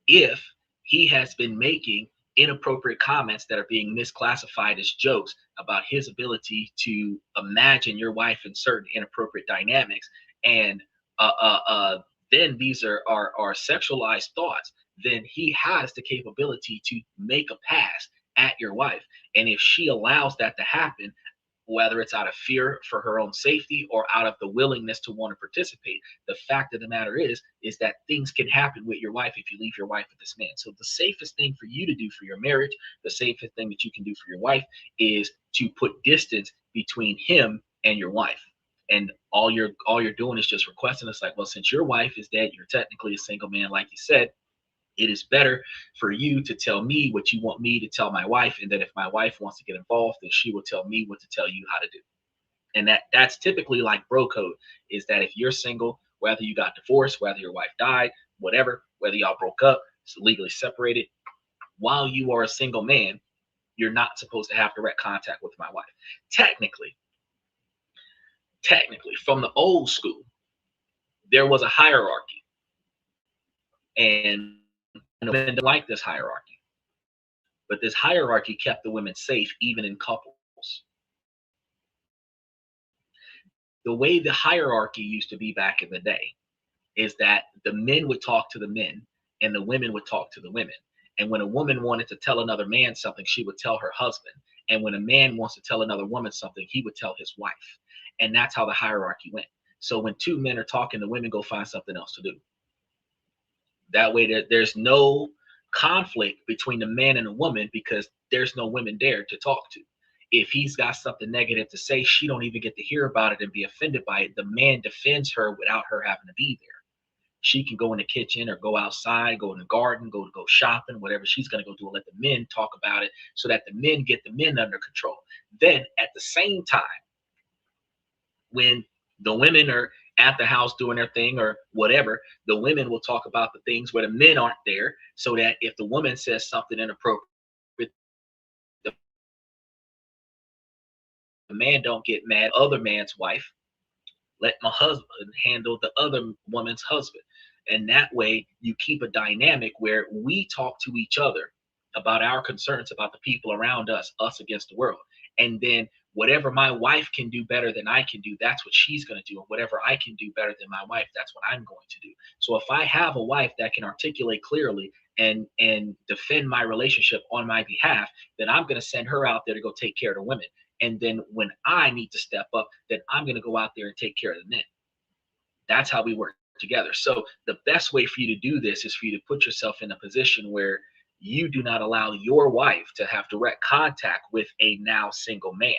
if he has been making inappropriate comments that are being misclassified as jokes about his ability to imagine your wife in certain inappropriate dynamics, and then these are sexualized thoughts, then he has the capability to make a pass at your wife. And if she allows that to happen, whether it's out of fear for her own safety or out of the willingness to want to participate, the fact of the matter is that things can happen with your wife if you leave your wife with this man. So the safest thing for you to do for your marriage, the safest thing that you can do for your wife, is to put distance between him and your wife. And all you're doing is just requesting. It's like, well, since your wife is dead, you're technically a single man, like you said. It is better for you to tell me what you want me to tell my wife, and then if my wife wants to get involved, then she will tell me what to tell you how to do. And that's typically like bro code, is that if you're single, whether you got divorced, whether your wife died, whatever, whether y'all broke up, so legally separated, while you are a single man, you're not supposed to have direct contact with my wife. Technically, from the old school, there was a hierarchy, and men didn't like this hierarchy, but this hierarchy kept the women safe even in couples. The way the hierarchy used to be back in the day is that the men would talk to the men and the women would talk to the women. And when a woman wanted to tell another man something, she would tell her husband. And when a man wants to tell another woman something, he would tell his wife. And that's how the hierarchy went. So when two men are talking, the women go find something else to do. That way there's no conflict between the man and the woman, because there's no women there to talk to. If he's got something negative to say, she don't even get to hear about it and be offended by it. The man defends her without her having to be there. She can go in the kitchen or go outside, go in the garden, go shopping, whatever she's going to go do, and let the men talk about it so that the men get the men under control. Then at the same time, when the women are at the house doing their thing or whatever, the women will talk about the things where the men aren't there, so that if the woman says something inappropriate, the man don't get mad. Other man's wife, let my husband handle the other woman's husband. And that way you keep a dynamic where we talk to each other about our concerns about the people around us, us against the world. And then whatever my wife can do better than I can do, that's what she's going to do. And whatever I can do better than my wife, that's what I'm going to do. So if I have a wife that can articulate clearly and defend my relationship on my behalf, then I'm going to send her out there to go take care of the women. And then when I need to step up, then I'm going to go out there and take care of the men. That's how we work together. So the best way for you to do this is for you to put yourself in a position where you do not allow your wife to have direct contact with a now single man.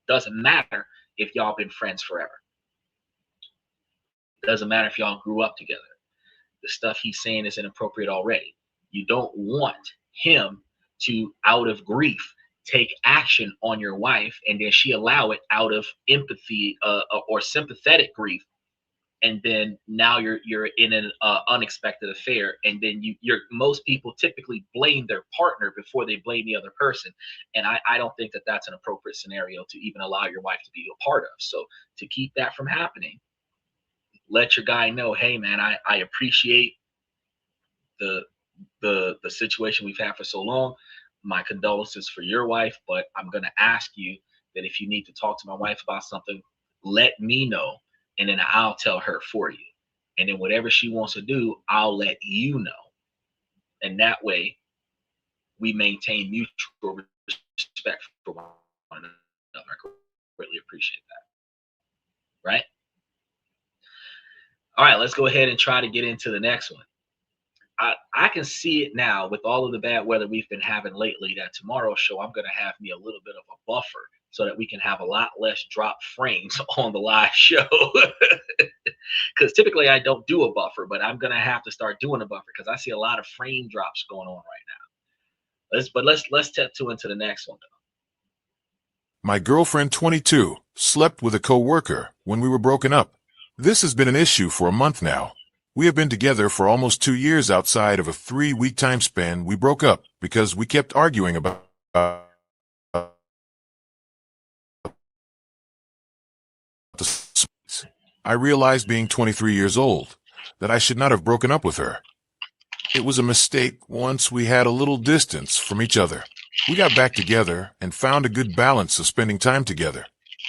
Doesn't matter if y'all been friends forever. Doesn't matter if y'all grew up together. The stuff he's saying is inappropriate already. You don't want him to, out of grief, take action on your wife, and then she allow it out of empathy or sympathetic grief, and then now you're in an unexpected affair, and then most people typically blame their partner before they blame the other person, and I don't think that that's an appropriate scenario to even allow your wife to be a part of. So to keep that from happening, let your guy know, hey man, I appreciate the situation we've had for so long. My condolences for your wife, but I'm going to ask you that if you need to talk to my wife about something, let me know, and then I'll tell her for you. And then whatever she wants to do, I'll let you know. And that way, we maintain mutual respect for one another. I greatly appreciate that. Right? All right, let's go ahead and try to get into the next one. I can see it now with all of the bad weather we've been having lately, that tomorrow's show, I'm going to have me a little bit of a buffer so that we can have a lot less drop frames on the live show. Because typically I don't do a buffer, but I'm going to have to start doing a buffer because I see a lot of frame drops going on right now. Let's step into the next one, though. My girlfriend, 22, slept with a co-worker when we were broken up. This has been an issue for a month now. We have been together for almost 2 years. Outside of a 3-week time span, we broke up because we kept arguing about the. I realized, being 23 years old, that I should not have broken up with her. It was a mistake once we had a little distance from each other. We got back together and found a good balance of spending time together.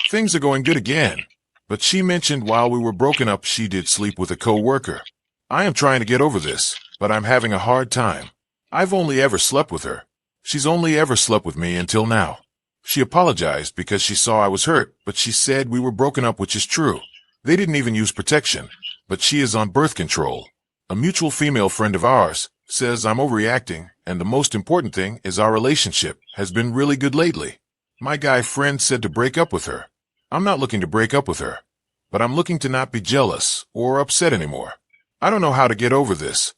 Things are going good again, but she mentioned while we were broken up she did sleep with a co-worker. I am trying to get over this, but I'm having a hard time. I've only ever slept with her. She's only ever slept with me until now. She apologized because she saw I was hurt, but she said we were broken up, which is true. They didn't even use protection, but she is on birth control. A mutual female friend of ours says I'm overreacting, and the most important thing is our relationship has been really good lately. My guy friend said to break up with her. I'm not looking to break up with her, but I'm looking to not be jealous or upset anymore. I don't know how to get over this,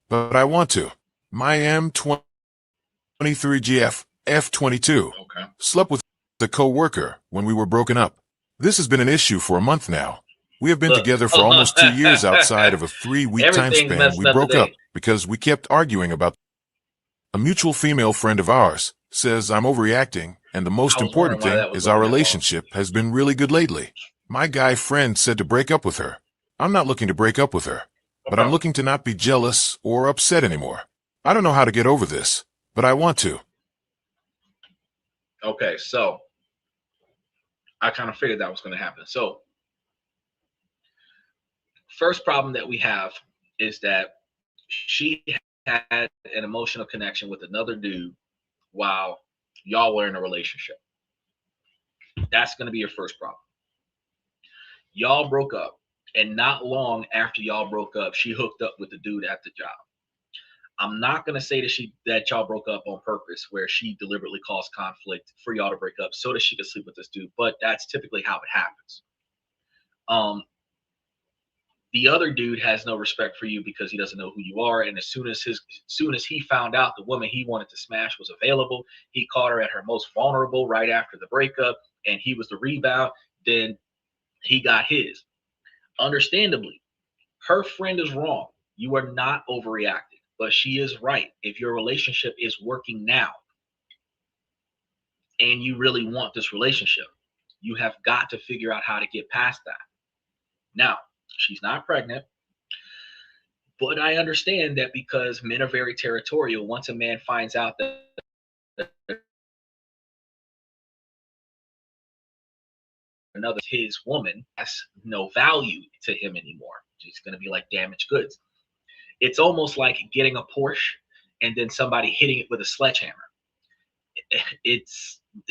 but I want to. My M23GF F22 slept with a co-worker when we were broken up. This has been an issue for a month now. We have been together for almost 2 years. Outside of a 3-week time span, we broke up because we kept arguing about. A mutual female friend of ours says I'm overreacting, and the most important thing is our relationship has been really good lately. My guy friend said to break up with her. I'm not looking to break up with her, but I'm looking to not be jealous or upset anymore. I don't know how to get over this, but I want to. Okay, so I kind of figured that was going to happen. So first problem that we have is that she had an emotional connection with another dude while y'all were in a relationship. That's going to be your first problem. Y'all broke up, and not long after y'all broke up, she hooked up with the dude at the job. I'm not gonna say that y'all broke up on purpose, where she deliberately caused conflict for y'all to break up so that she could sleep with this dude, but that's typically how it happens. The other dude has no respect for you because he doesn't know who you are, and as soon as he found out the woman he wanted to smash was available, he caught her at her most vulnerable right after the breakup, and he was the rebound. Then he got his. Understandably, her friend is wrong. You are not overreacting, but she is right. If your relationship is working now and you really want this relationship, you have got to figure out how to get past that. Now, she's not pregnant, but I understand that because men are very territorial. Once a man finds out that another his woman has no value to him anymore, she's going to be like damaged goods. It's almost like getting a Porsche and then somebody hitting it with a sledgehammer. It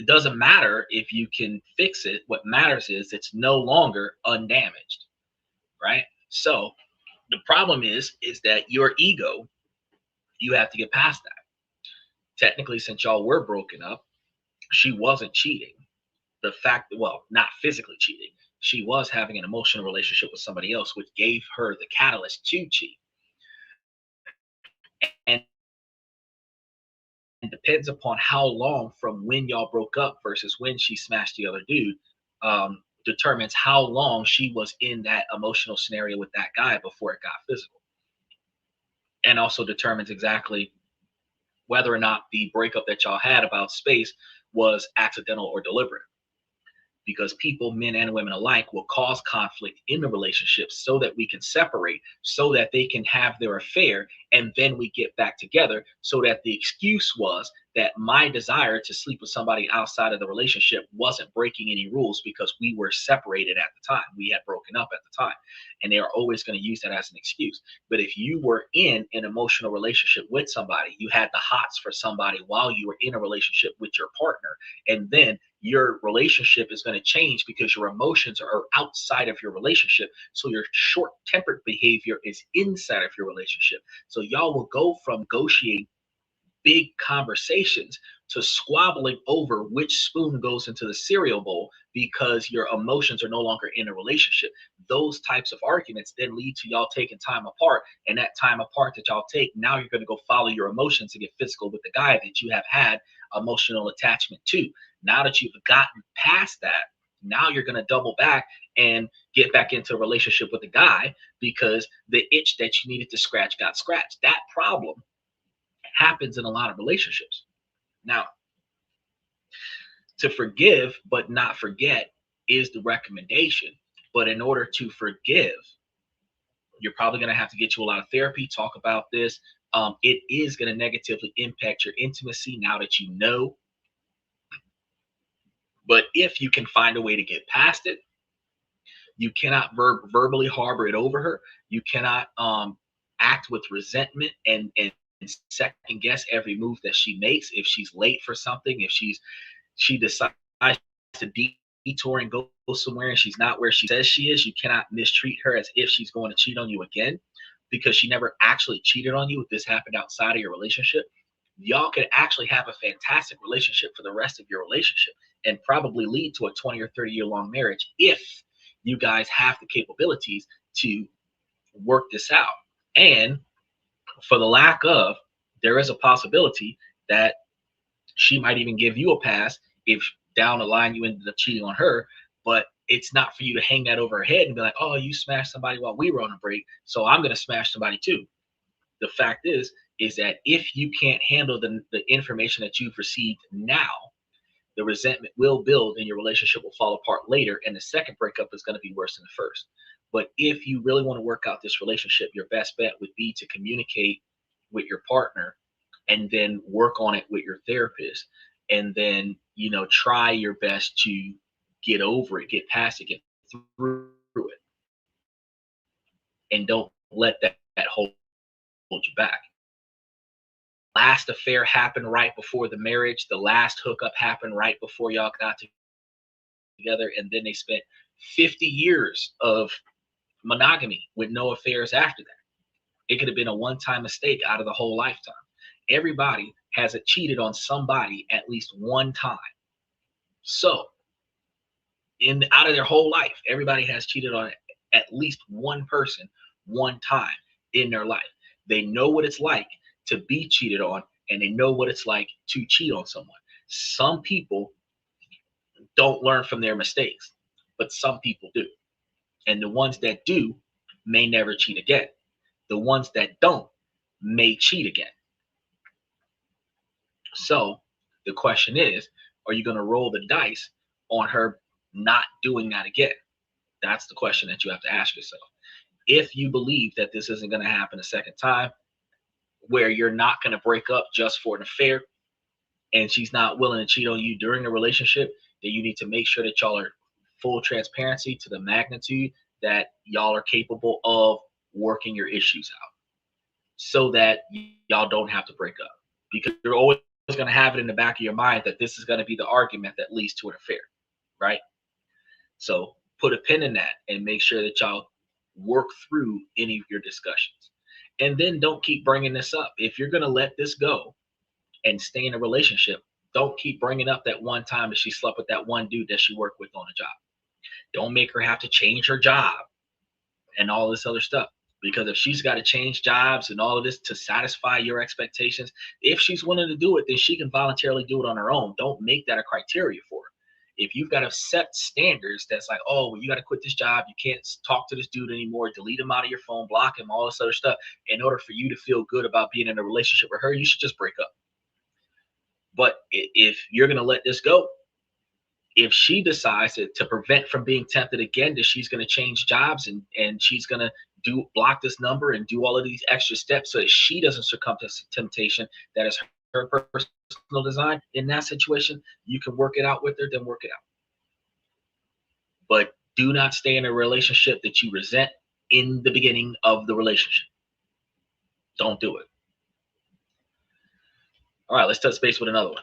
doesn't matter if you can fix it. What matters is it's no longer undamaged, right? So the problem is that your ego, you have to get past that. Technically, since y'all were broken up, she wasn't cheating. The fact, well, not physically cheating, she was having an emotional relationship with somebody else, which gave her the catalyst to cheat. And it depends upon how long from when y'all broke up versus when she smashed the other dude, determines how long she was in that emotional scenario with that guy before it got physical. And also determines exactly whether or not the breakup that y'all had about space was accidental or deliberate. Because people, men and women alike, will cause conflict in the relationship so that we can separate, so that they can have their affair, and then we get back together, so that the excuse was that my desire to sleep with somebody outside of the relationship wasn't breaking any rules because we were separated at the time. We had broken up at the time. And they are always going to use that as an excuse. But if you were in an emotional relationship with somebody, you had the hots for somebody while you were in a relationship with your partner, and then your relationship is going to change because your emotions are outside of your relationship. So your short-tempered behavior is inside of your relationship. So y'all will go from negotiating big conversations to squabbling over which spoon goes into the cereal bowl because your emotions are no longer in a relationship. Those types of arguments then lead to y'all taking time apart, and that time apart that y'all take, now you're going to go follow your emotions and get physical with the guy that you have had emotional attachment to. Now that you've gotten past that, now you're going to double back and get back into a relationship with the guy because the itch that you needed to scratch got scratched. That problem happens in a lot of relationships. Now, to forgive but not forget is the recommendation. But in order to forgive, you're probably going to have to get you a lot of therapy, talk about this. It is going to negatively impact your intimacy now that you know. But if you can find a way to get past it, you cannot verbally harbor it over her. You cannot act with resentment and second guess every move that she makes. If she's late for something, if she decides to detour and go somewhere and she's not where she says she is, you cannot mistreat her as if she's going to cheat on you again, because she never actually cheated on you. If this happened outside of your relationship, y'all could actually have a fantastic relationship for the rest of your relationship and probably lead to a 20 or 30-year long marriage if you guys have the capabilities to work this out. And for the lack of, there is a possibility that she might even give you a pass if down the line you ended up cheating on her. But it's not for you to hang that over her head and be like, oh, you smashed somebody while we were on a break, so I'm going to smash somebody too. The fact is that if you can't handle the information that you've received now, the resentment will build and your relationship will fall apart later, and the second breakup is going to be worse than the first. But if you really want to work out this relationship, your best bet would be to communicate with your partner and then work on it with your therapist, and then, you know, try your best to get over it, get past it, get through it, and don't let that hold you back. Last affair happened right before the marriage. The last hookup happened right before y'all got together, and then they spent 50 years of monogamy with no affairs after that. It could have been a one-time mistake out of the whole lifetime. Everybody has cheated on somebody at least one time. So out of their whole life, everybody has cheated on at least one person one time in their life. They know what it's like to be cheated on, and they know what it's like to cheat on someone. Some people don't learn from their mistakes, but some people do. And the ones that do may never cheat again. The ones that don't may cheat again. So the question is, are you going to roll the dice on her not doing that again? That's the question that you have to ask yourself. If you believe that this isn't going to happen a second time, where you're not going to break up just for an affair, and she's not willing to cheat on you during the relationship, then you need to make sure that y'all are full transparency to the magnitude that y'all are capable of working your issues out, so that y'all don't have to break up, because you're always going to have it in the back of your mind that this is going to be the argument that leads to an affair, right? So put a pin in that and make sure that y'all work through any of your discussions. And then don't keep bringing this up. If you're going to let this go and stay in a relationship, don't keep bringing up that one time that she slept with that one dude that she worked with on a job. Don't make her have to change her job and all this other stuff. Because if she's got to change jobs and all of this to satisfy your expectations, if she's willing to do it, then she can voluntarily do it on her own. Don't make that a criteria for her. If you've got to set standards that's like, oh, well, you got to quit this job, you can't talk to this dude anymore, delete him out of your phone, block him, all this other stuff, in order for you to feel good about being in a relationship with her, you should just break up. But if you're going to let this go, if she decides to prevent from being tempted again, that she's going to change jobs and she's going to block this number and do all of these extra steps so that she doesn't succumb to temptation that is her personal design, in that situation, you can work it out with her, then work it out. But do not stay in a relationship that you resent in the beginning of the relationship. Don't do it. All right, let's touch base with another one.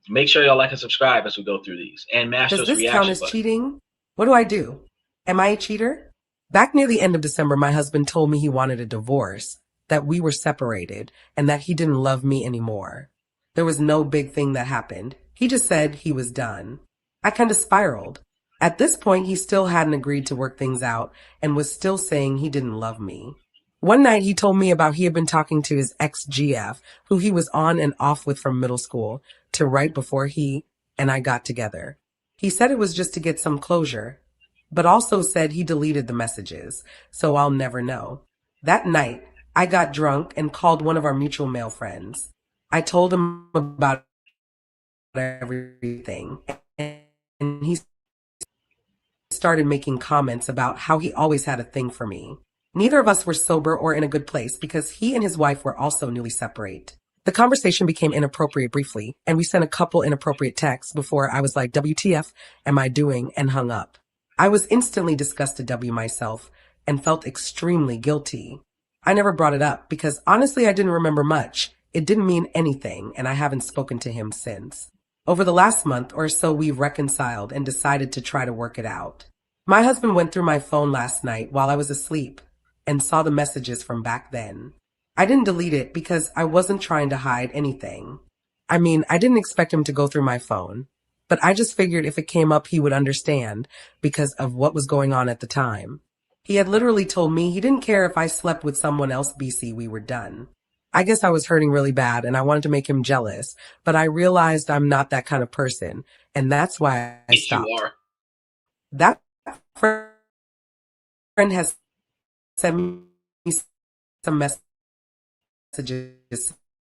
Make sure y'all like and subscribe as we go through these. And mash those reactions. Does this count as cheating? What do I do? Am I a cheater? Back near the end of December, my husband told me he wanted a divorce, that we were separated, and that he didn't love me anymore. There was no big thing that happened. He just said he was done. I kind of spiraled. At this point, he still hadn't agreed to work things out and was still saying he didn't love me. One night, he told me about he had been talking to his ex-GF, who he was on and off with from middle school, to right before he and I got together. He said it was just to get some closure, but also said he deleted the messages, so I'll never know. That night, I got drunk and called one of our mutual male friends. I told him about everything, and he started making comments about how he always had a thing for me. Neither of us were sober or in a good place because he and his wife were also newly separate. The conversation became inappropriate briefly, and we sent a couple inappropriate texts before I was like, WTF am I doing, and hung up. I was instantly disgusted myself and felt extremely guilty. I never brought it up because honestly I didn't remember much. It didn't mean anything, and I haven't spoken to him since. Over the last month or so, we've reconciled and decided to try to work it out. My husband went through my phone last night while I was asleep and saw the messages from back then. I didn't delete it because I wasn't trying to hide anything. I mean, I didn't expect him to go through my phone, but I just figured if it came up, he would understand because of what was going on at the time. He had literally told me he didn't care if I slept with someone else, BC, we were done. I guess I was hurting really bad and I wanted to make him jealous, but I realized I'm not that kind of person, and that's why I stopped. You are. That friend has sent me some messages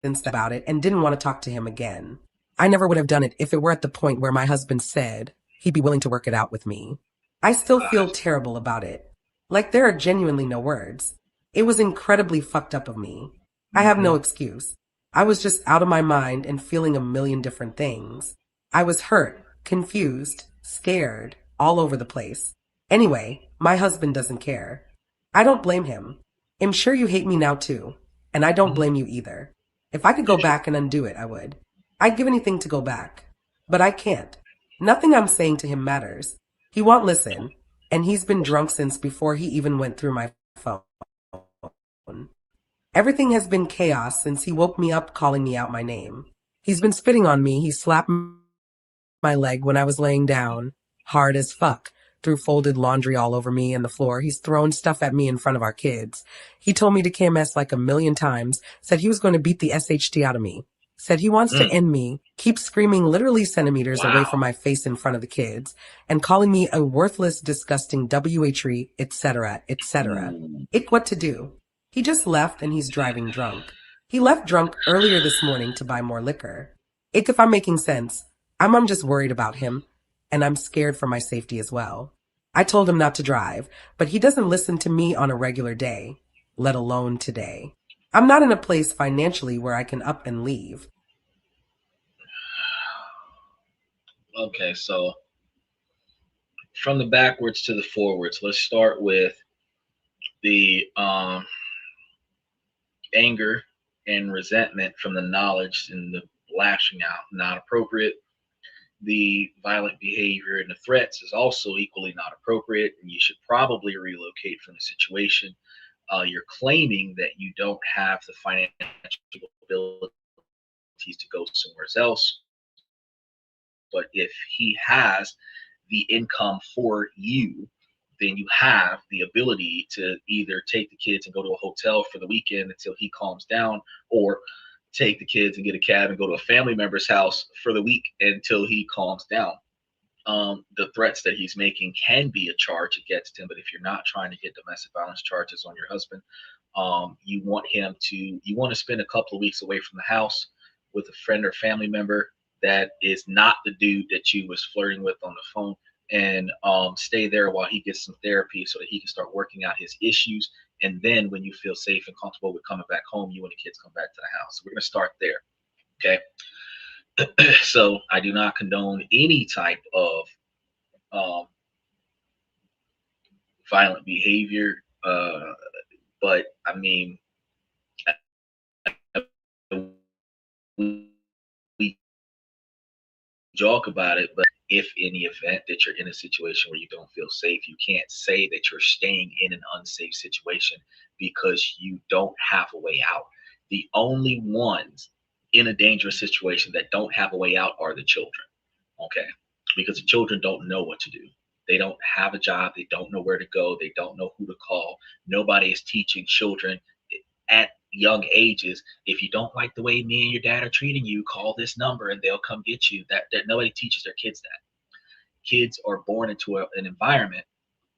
since about it and didn't want to talk to him again. I never would have done it if it were at the point where my husband said he'd be willing to work it out with me. I still feel terrible about it. Like there are genuinely no words. It was incredibly fucked up of me. I have no excuse. I was just out of my mind and feeling a million different things. I was hurt, confused, scared, all over the place. Anyway, my husband doesn't care. I don't blame him. I'm sure you hate me now too, and I don't blame you either. If I could go back and undo it, I would. I'd give anything to go back. But I can't. Nothing I'm saying to him matters. He won't listen, and he's been drunk since before he even went through my phone. Everything has been chaos since he woke me up calling me out my name. He's been spitting on me. He slapped my leg when I was laying down, hard as fuck, threw folded laundry all over me and the floor. He's thrown stuff at me in front of our kids. He told me to KMS like a million times, said he was going to beat the SHT out of me, said he wants to end me, keeps screaming literally centimeters away from my face in front of the kids, and calling me a worthless, disgusting WHE, etc., etc. What to do? He just left and he's driving drunk. He left drunk earlier this morning to buy more liquor. If I'm making sense, I'm just worried about him, and I'm scared for my safety as well. I told him not to drive, but he doesn't listen to me on a regular day, let alone today. I'm not in a place financially where I can up and leave. Okay, so from the backwards to the forwards, let's start with the anger and resentment from the knowledge and the lashing out, not appropriate. The violent behavior and the threats is also equally not appropriate, and you should probably relocate from the situation. You're claiming that you don't have the financial abilities to go somewhere else, but if he has the income for you, then you have the ability to either take the kids and go to a hotel for the weekend until he calms down, or take the kids and get a cab and go to a family member's house for the week until he calms down. The threats that he's making can be a charge against him, but if you're not trying to get domestic violence charges on your husband, you want to spend a couple of weeks away from the house with a friend or family member that is not the dude that you was flirting with on the phone, and stay there while he gets some therapy so that he can start working out his issues. And then when you feel safe and comfortable with coming back home, you and the kids come back to the house. So we're going to start there. Okay. So I do not condone any type of violent behavior. But I mean, we joke about it, but if in the event that you're in a situation where you don't feel safe, you can't say that you're staying in an unsafe situation because you don't have a way out. The only ones in a dangerous situation that don't have a way out are the children, okay? Because the children don't know what to do. They don't have a job. They don't know where to go. They don't know who to call. Nobody is teaching children at young ages, if you don't like the way me and your dad are treating you, call this number and they'll come get you. That nobody teaches their kids that. Kids are born into an environment,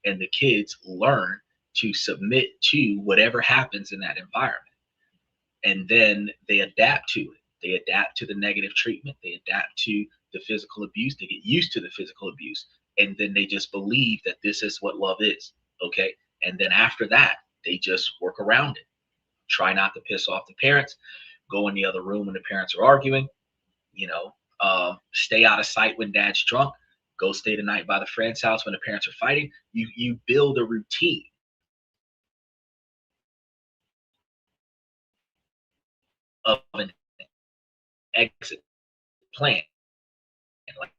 and the kids learn to submit to whatever happens in that environment, and then they adapt to it. They adapt to the negative treatment. They adapt to the physical abuse. They get used to the physical abuse, and then they just believe that this is what love is. Okay, and then after that, they just work around it. Try not to piss off the parents. Go in the other room when the parents are arguing. Stay out of sight when dad's drunk. Go stay the night by the friend's house when the parents are fighting. You build a routine. Of an exit plan. Like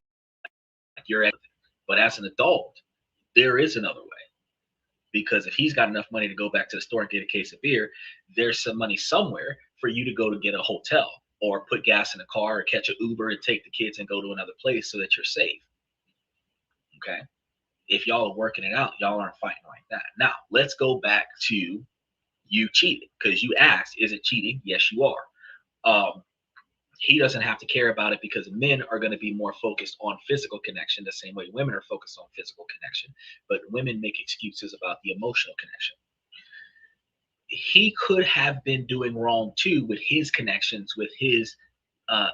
you're at, but as an adult, there is another way. Because if he's got enough money to go back to the store and get a case of beer, there's some money somewhere for you to go to get a hotel or put gas in a car or catch an Uber and take the kids and go to another place so that you're safe. Okay. If y'all are working it out, y'all aren't fighting like that. Now, let's go back to you cheating, because you asked, is it cheating? Yes, you are. He doesn't have to care about it because men are going to be more focused on physical connection the same way women are focused on physical connection. But women make excuses about the emotional connection. He could have been doing wrong too with his connections with his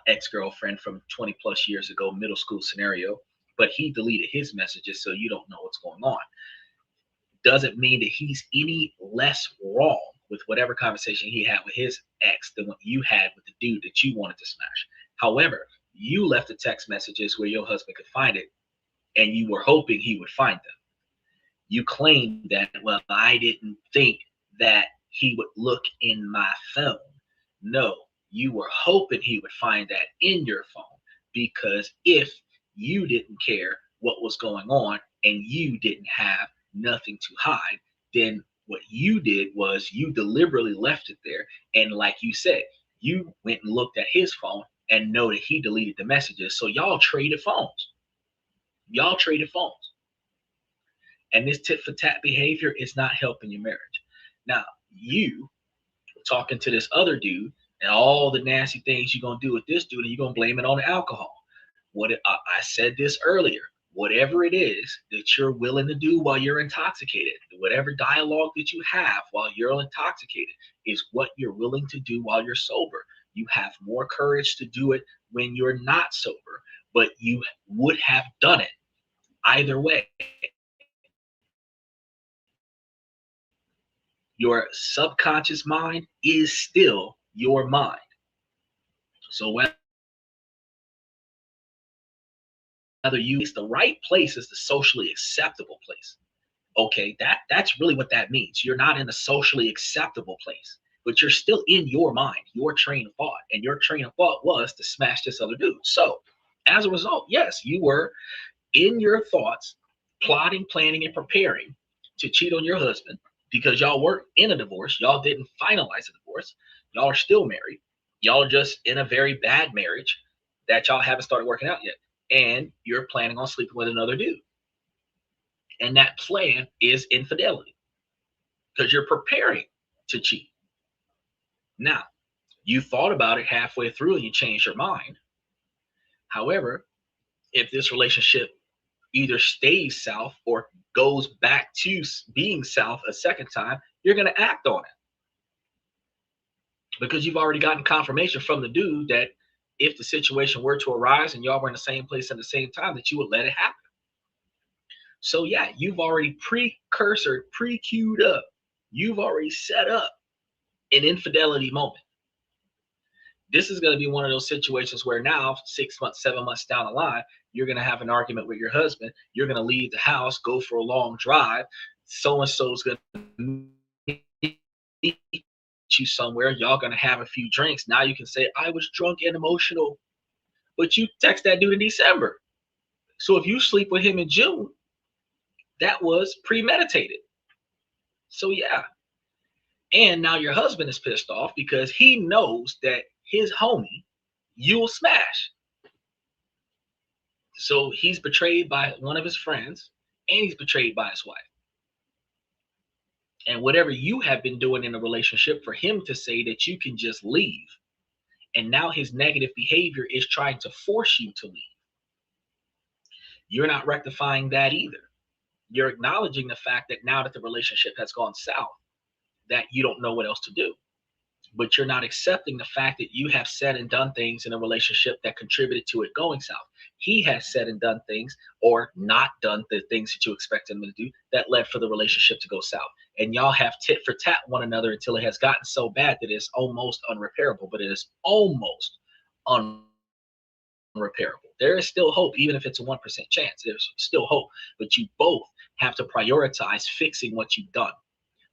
ex-girlfriend from 20 plus years ago, middle school scenario, but he deleted his messages so you don't know what's going on. Doesn't mean that he's any less wrong with whatever conversation he had with his ex than what you had with the dude that you wanted to smash. However, you left the text messages where your husband could find it, and you were hoping he would find them. You claimed that, well, I didn't think that he would look in my phone. No, you were hoping he would find that in your phone, because if you didn't care what was going on and you didn't have nothing to hide, then What you did was you deliberately left it there. And like you said, you went and looked at his phone and know that he deleted the messages. So y'all traded phones. Y'all traded phones. And this tit for tat behavior is not helping your marriage. Now, you talking to this other dude and all the nasty things you're going to do with this dude, and you're going to blame it on the alcohol. I said this earlier. Whatever it is that you're willing to do while you're intoxicated, whatever dialogue that you have while you're intoxicated is what you're willing to do while you're sober. You have more courage to do it when you're not sober, but you would have done it either way. Your subconscious mind is still your mind. So whether it's the right place is the socially acceptable place. Okay, that's really what that means. You're not in a socially acceptable place, but you're still in your mind, your train of thought. And your train of thought was to smash this other dude. So as a result, yes, you were in your thoughts, plotting, planning, and preparing to cheat on your husband because y'all weren't in a divorce. Y'all didn't finalize a divorce. Y'all are still married. Y'all are just in a very bad marriage that y'all haven't started working out yet. And you're planning on sleeping with another dude. And that plan is infidelity because you're preparing to cheat. Now, you thought about it halfway through and you changed your mind. However, if this relationship either stays south or goes back to being south a second time, you're going to act on it. Because you've already gotten confirmation from the dude that if the situation were to arise and y'all were in the same place at the same time, that you would let it happen. So yeah, you've already pre-queued up. You've already set up an infidelity moment. This is going to be one of those situations where now 6 months, 7 months down the line, you're going to have an argument with your husband. You're going to leave the house, go for a long drive. So-and-so is going to meet you somewhere. Y'all going to have a few drinks. Now you can say, I was drunk and emotional, but you text that dude in December. So if you sleep with him in June, that was premeditated. So yeah. And now your husband is pissed off because he knows that his homie, you'll smash. So he's betrayed by one of his friends and he's betrayed by his wife. And whatever you have been doing in a relationship for him to say that you can just leave. And now his negative behavior is trying to force you to leave. You're not rectifying that either. You're acknowledging the fact that now that the relationship has gone south, that you don't know what else to do. But you're not accepting the fact that you have said and done things in a relationship that contributed to it going south. He has said and done things or not done the things that you expect him to do that led for the relationship to go south. And y'all have tit for tat one another until it has gotten so bad that it's almost unrepairable, but it is almost unrepairable. There is still hope, even if it's a 1% chance. There's still hope, but you both have to prioritize fixing what you've done.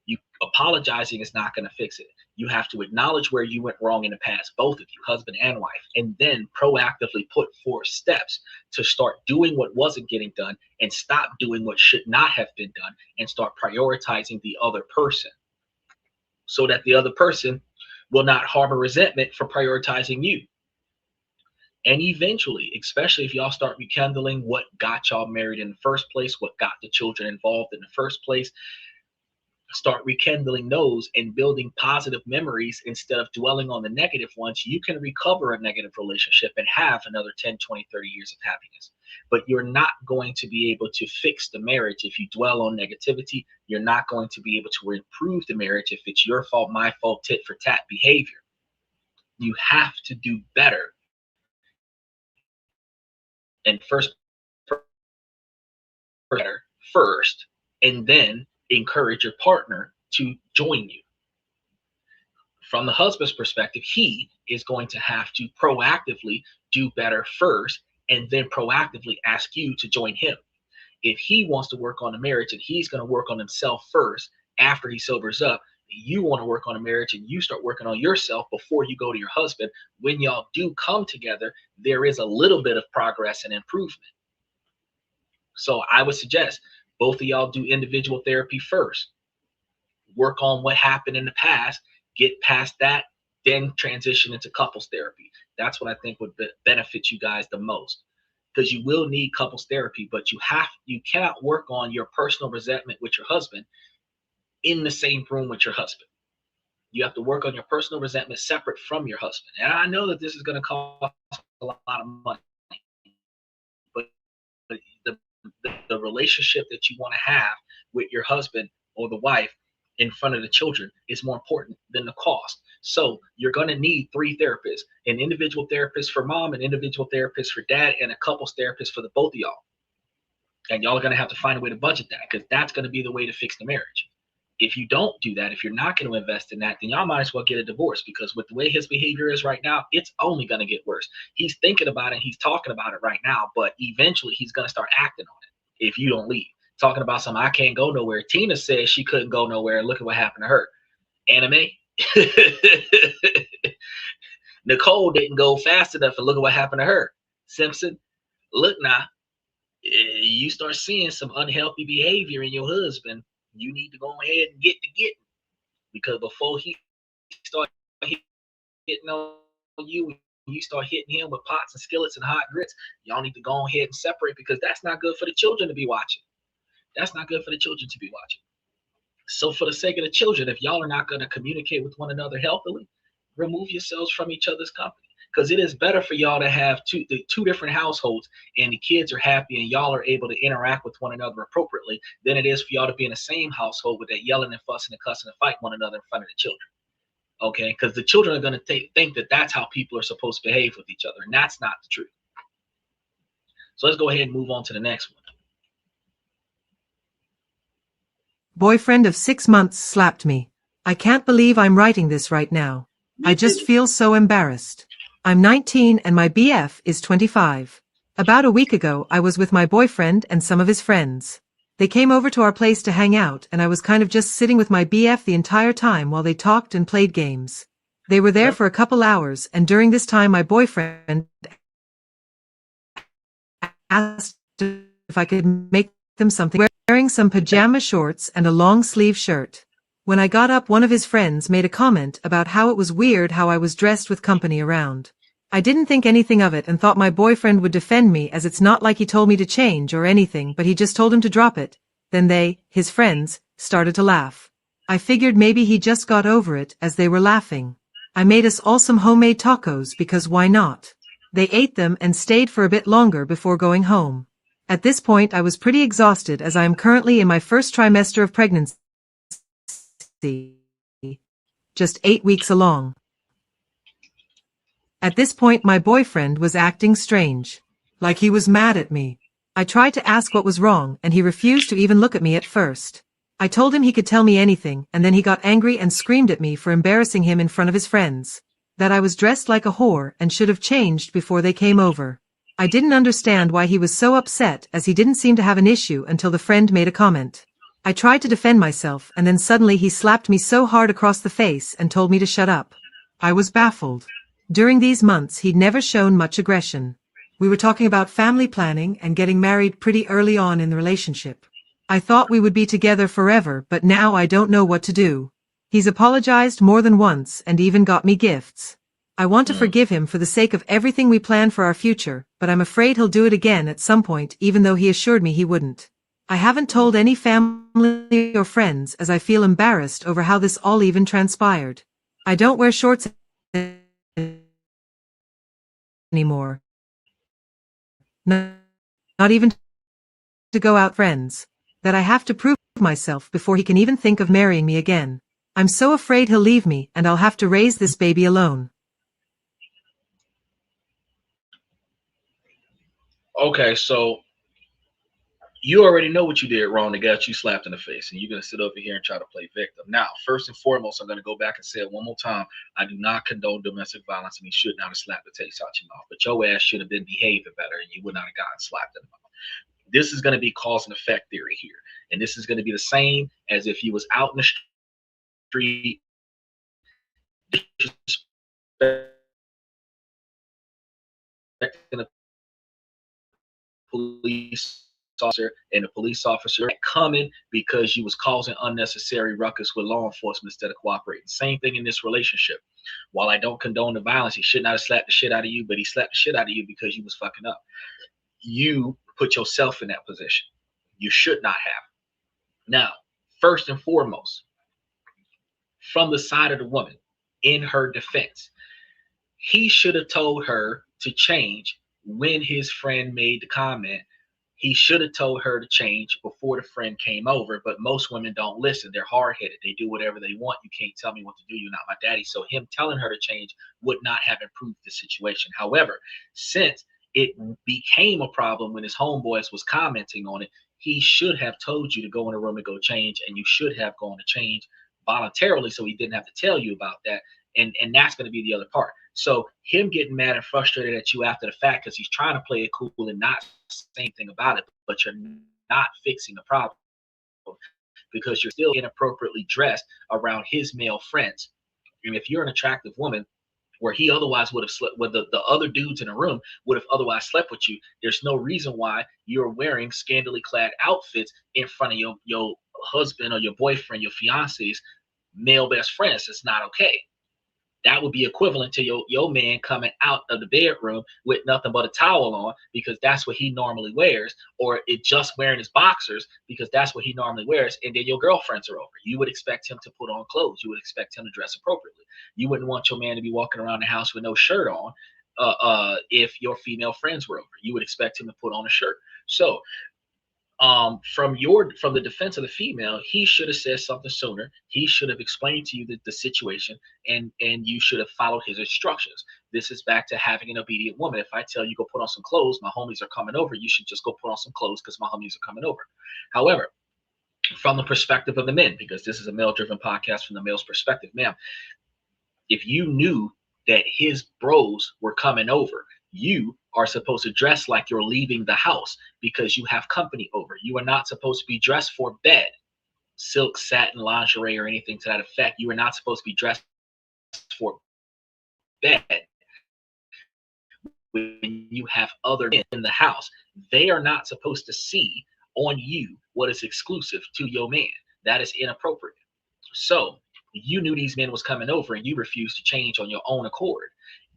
You apologizing is not going to fix it. You have to acknowledge where you went wrong in the past, both of you, husband and wife, and then proactively put forth steps to start doing what wasn't getting done and stop doing what should not have been done and start prioritizing the other person so that the other person will not harbor resentment for prioritizing you. And eventually, especially if y'all start rekindling what got y'all married in the first place, what got the children involved in the first place, start rekindling those and building positive memories instead of dwelling on the negative ones, you can recover a negative relationship and have another 10, 20, 30 years of happiness. But you're not going to be able to fix the marriage if you dwell on negativity. You're not going to be able to improve the marriage if it's your fault, my fault, tit for tat behavior. You have to do better. And first, and then encourage your partner to join you. From the husband's perspective, he is going to have to proactively do better first and then proactively ask you to join him. If he wants to work on a marriage and he's going to work on himself first after he sobers up, you want to work on a marriage and you start working on yourself before you go to your husband. When y'all do come together, there is a little bit of progress and improvement. So I would suggest both of y'all do individual therapy first. work on what happened in the past, get past that, then transition into couples therapy. That's what I think would benefit you guys the most, because you will need couples therapy, but you cannot work on your personal resentment with your husband in the same room with your husband. You have to work on your personal resentment separate from your husband. And I know that this is going to cost a lot of money, but the relationship that you want to have with your husband or the wife in front of the children is more important than the cost. So you're going to need 3 therapists: an individual therapist for mom, an individual therapist for dad, and a couples therapist for the both of y'all. And y'all are going to have to find a way to budget that, because that's going to be the way to fix the marriage. If you don't do that, if you're not going to invest in that, then y'all might as well get a divorce, because with the way his behavior is right now, it's only going to get worse. He's thinking about it, he's talking about it right now, but eventually he's going to start acting on it if you don't leave. Talking about something, I can't go nowhere. Tina said she couldn't go nowhere, and look at what happened to her. Anime. Nicole didn't go fast enough, and look at what happened to her. Simpson. Look now, you start seeing some unhealthy behavior in your husband, you need to go ahead and get to getting, because before he start hitting on you, you start hitting him with pots and skillets and hot grits, y'all need to go ahead and separate, because that's not good for the children to be watching. That's not good for the children to be watching. So for the sake of the children, if y'all are not going to communicate with one another healthily, remove yourselves from each other's company, because it is better for y'all to have two different households and the kids are happy and y'all are able to interact with one another appropriately than it is for y'all to be in the same household with that yelling and fussing and cussing and fighting one another in front of the children. Okay, because the children are going to think that that's how people are supposed to behave with each other, and that's not the truth. So let's go ahead and move on to the next one. Boyfriend of 6 months slapped me. I can't believe I'm writing this right now. I just feel so embarrassed. I'm 19 and my BF is 25. About a week ago, I was with my boyfriend and some of his friends. They came over to our place to hang out, and I was kind of just sitting with my BF the entire time while they talked and played games. They were there for a couple hours, and during this time my boyfriend asked if I could make them something, wearing some pajama shorts and a long sleeve shirt. When I got up, one of his friends made a comment about how it was weird how I was dressed with company around. I didn't think anything of it and thought my boyfriend would defend me, as it's not like he told me to change or anything, but he just told him to drop it. Then they, his friends, started to laugh. I figured maybe he just got over it as they were laughing. I made us all some homemade tacos, because why not? They ate them and stayed for a bit longer before going home. At this point I was pretty exhausted, as I am currently in my first trimester of pregnancy, just 8 weeks along. At this point my boyfriend was acting strange, like he was mad at me. I tried to ask what was wrong, and he refused to even look at me at first. I told him he could tell me anything, and then he got angry and screamed at me for embarrassing him in front of his friends. That I was dressed like a whore and should have changed before they came over. I didn't understand why he was so upset, as he didn't seem to have an issue until the friend made a comment. I tried to defend myself, and then suddenly he slapped me so hard across the face and told me to shut up. I was baffled. During these months he'd never shown much aggression. We were talking about family planning and getting married pretty early on in the relationship. I thought we would be together forever, but now I don't know what to do. He's apologized more than once and even got me gifts. I want to forgive him for the sake of everything we plan for our future, but I'm afraid he'll do it again at some point, even though he assured me he wouldn't. I haven't told any family or friends, as I feel embarrassed over how this all even transpired. I don't wear shorts anymore. Not even to go out with friends. That I have to prove myself before he can even think of marrying me again. I'm so afraid he'll leave me and I'll have to raise this baby alone. Okay, so you already know what you did wrong that got you slapped in the face, and you're going to sit over here and try to play victim. Now, first and foremost, I'm going to go back and say it one more time. I do not condone domestic violence, and you should not have slapped the taste out your mouth. But your ass should have been behaving better, and you would not have gotten slapped in the mouth. This is going to be cause and effect theory here. And this is going to be the same as if you was out in the street, disrespecting the police officer and the police officer coming because you was causing unnecessary ruckus with law enforcement instead of cooperating. Same thing in this relationship. While I don't condone the violence, he should not have slapped the shit out of you, but he slapped the shit out of you because you was fucking up. You put yourself in that position. You should not have. Now, first and foremost, from the side of the woman, in her defense, he should have told her to change when his friend made the comment. He should have told her to change before the friend came over, but most women don't listen. They're hard-headed. They do whatever they want. You can't tell me what to do. You're not my daddy. So him telling her to change would not have improved the situation. However, since it became a problem when his homeboys was commenting on it, he should have told you to go in the room and go change, and you should have gone to change voluntarily so he didn't have to tell you about that. And that's going to be the other part. So him getting mad and frustrated at you after the fact because he's trying to play it cool and not say anything about it, but you're not fixing the problem because you're still inappropriately dressed around his male friends. And if you're an attractive woman where he otherwise would have slept, where the other dudes in the room would have otherwise slept with you, there's no reason why you're wearing scantily clad outfits in front of your husband or your boyfriend, your fiance's male best friends. It's not okay. That would be equivalent to your man coming out of the bedroom with nothing but a towel on because that's what he normally wears, or it just wearing his boxers because that's what he normally wears, and then your girlfriends are over. You would expect him to put on clothes. You would expect him to dress appropriately. You wouldn't want your man to be walking around the house with no shirt on if your female friends were over. You would expect him to put on a shirt. So from the defense of the female, he should have said something sooner. He should have explained to you the situation, and you should have followed his instructions. This is back to having an obedient woman. If I tell you go put on some clothes, my homies are coming over, you should just go put on some clothes because my homies are coming over. However, from the perspective of the men, because this is a male-driven podcast from the male's perspective, ma'am, if you knew that his bros were coming over, you are supposed to dress like you're leaving the house because you have company over. You are not supposed to be dressed for bed, silk, satin, lingerie, or anything to that effect. You are not supposed to be dressed for bed when you have other men in the house. They are not supposed to see on you what is exclusive to your man. That is inappropriate. So you knew these men was coming over and you refused to change on your own accord.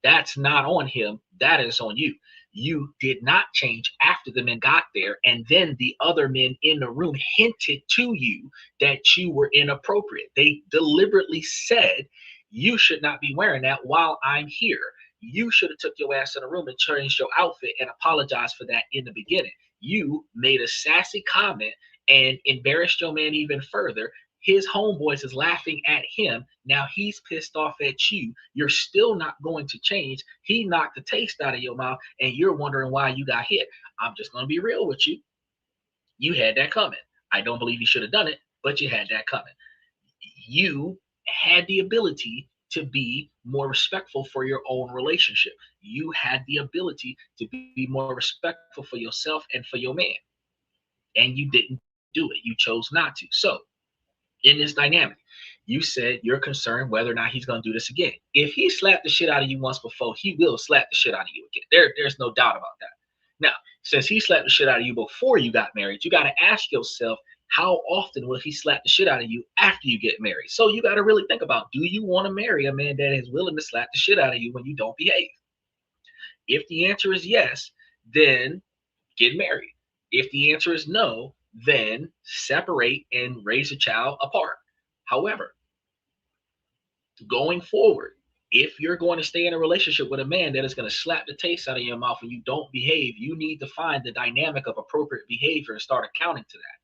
That's not on him. That is on you. You did not change after the men got there, and then the other men in the room hinted to you that you were inappropriate. They deliberately said, you should not be wearing that while I'm here. You should have took your ass in the room and changed your outfit and apologized for that in the beginning. You made a sassy comment and embarrassed your man even further. His homeboys is laughing at him. Now he's pissed off at you. You're still not going to change. He knocked the taste out of your mouth, and you're wondering why you got hit. I'm just going to be real with you. You had that coming. I don't believe you should have done it, but you had that coming. You had the ability to be more respectful for your own relationship. You had the ability to be more respectful for yourself and for your man, and you didn't do it. You chose not to. So in this dynamic, you said you're concerned whether or not he's going to do this again. If he slapped the shit out of you once before, he will slap the shit out of you again. There's no doubt about that. Now, since he slapped the shit out of you before you got married, you got to ask yourself, how often will he slap the shit out of you after you get married? So you got to really think about, do you want to marry a man that is willing to slap the shit out of you when you don't behave? If the answer is yes, then get married. If the answer is no, then separate and raise a child apart. However, going forward, if you're going to stay in a relationship with a man that is going to slap the taste out of your mouth when you don't behave, you need to find the dynamic of appropriate behavior and start accounting to that.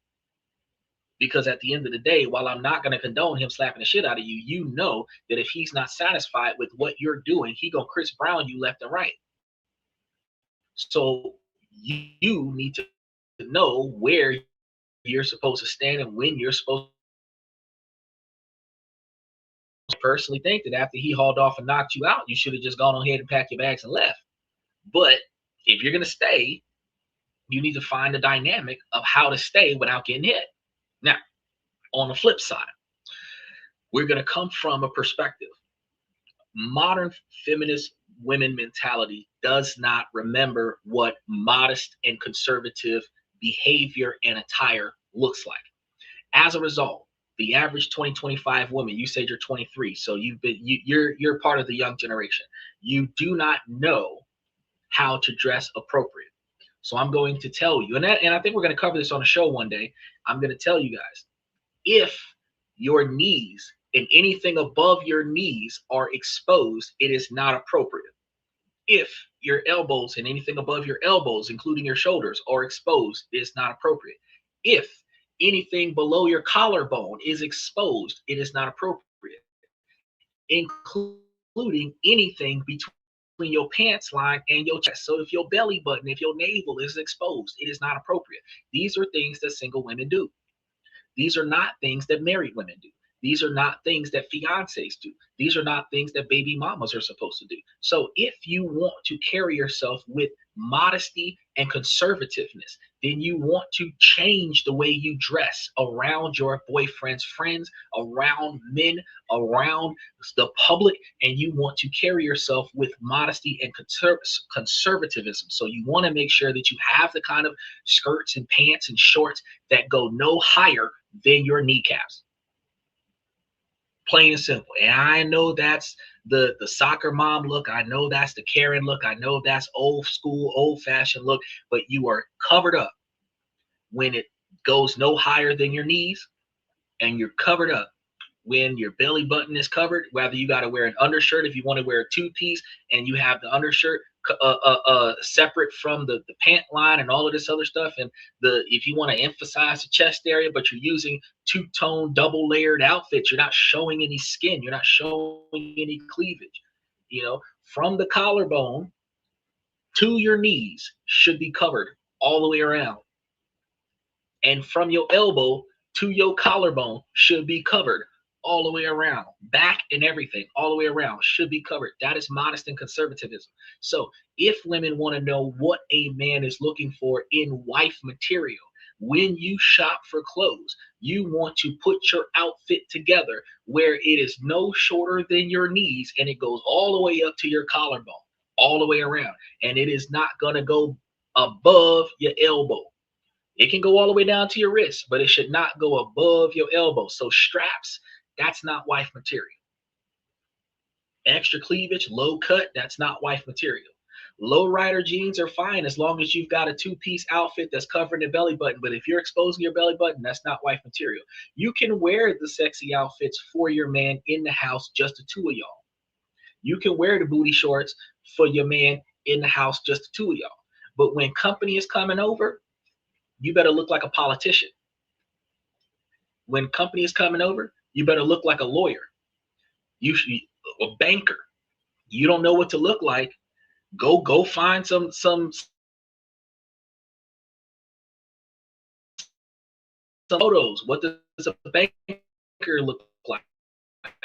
Because at the end of the day, while I'm not going to condone him slapping the shit out of you, you know that if he's not satisfied with what you're doing, he going to Chris Brown you left and right. So you need to know where you're supposed to stand and when you're supposed to. Personally think that after he hauled off and knocked you out, you should have just gone ahead and packed your bags and left. But if you're going to stay, you need to find the dynamic of how to stay without getting hit. Now, on the flip side, we're going to come from a perspective. Modern feminist women mentality does not remember what modest and conservative behavior and attire looks like. As a result, the average 2025 woman, you said you're 23, so you're part of the young generation. You do not know how to dress appropriate. So I'm going to tell you, and I think we're going to cover this on a show one day. I'm going to tell you guys, if your knees and anything above your knees are exposed, it is not appropriate. If your elbows and anything above your elbows, including your shoulders, are exposed, it is not appropriate. If anything below your collarbone is exposed, it is not appropriate, including anything between your pants line and your chest. So if your belly button, if your navel is exposed, it is not appropriate. These are things that single women do. These are not things that married women do. These are not things that fiancés do. These are not things that baby mamas are supposed to do. So if you want to carry yourself with modesty and conservativeness, then you want to change the way you dress around your boyfriend's friends, around men, around the public, and you want to carry yourself with modesty and conservatism. So you want to make sure that you have the kind of skirts and pants and shorts that go no higher than your kneecaps. Plain and simple. And I know that's the soccer mom look. I know that's the Karen look. I know that's old school, old fashioned look, but you are covered up when it goes no higher than your knees, and you're covered up when your belly button is covered, whether you got to wear an undershirt, if you want to wear a two-piece and you have the undershirt separate from the pant line and all of this other stuff, and if you want to emphasize the chest area, but you're using two-tone double layered outfits, you're not showing any skin, you're not showing any cleavage, from the collarbone to your knees should be covered all the way around, and from your elbow to your collarbone should be covered all the way around. Back and everything all the way around should be covered. That is modest and conservatism. So if women want to know what a man is looking for in wife material, when you shop for clothes, you want to put your outfit together where it is no shorter than your knees and it goes all the way up to your collarbone, all the way around. And it is not going to go above your elbow. It can go all the way down to your wrist, but it should not go above your elbow. So straps, that's not wife material. Extra cleavage, low cut, that's not wife material. Low rider jeans are fine as long as you've got a two-piece outfit that's covering the belly button. But if you're exposing your belly button, that's not wife material. You can wear the sexy outfits for your man in the house, just the two of y'all. You can wear the booty shorts for your man in the house, just the two of y'all. But when company is coming over, you better look like a politician. When company is coming over, you better look like a lawyer. You should be a banker. You don't know what to look like. Go find some photos. What does a banker look like?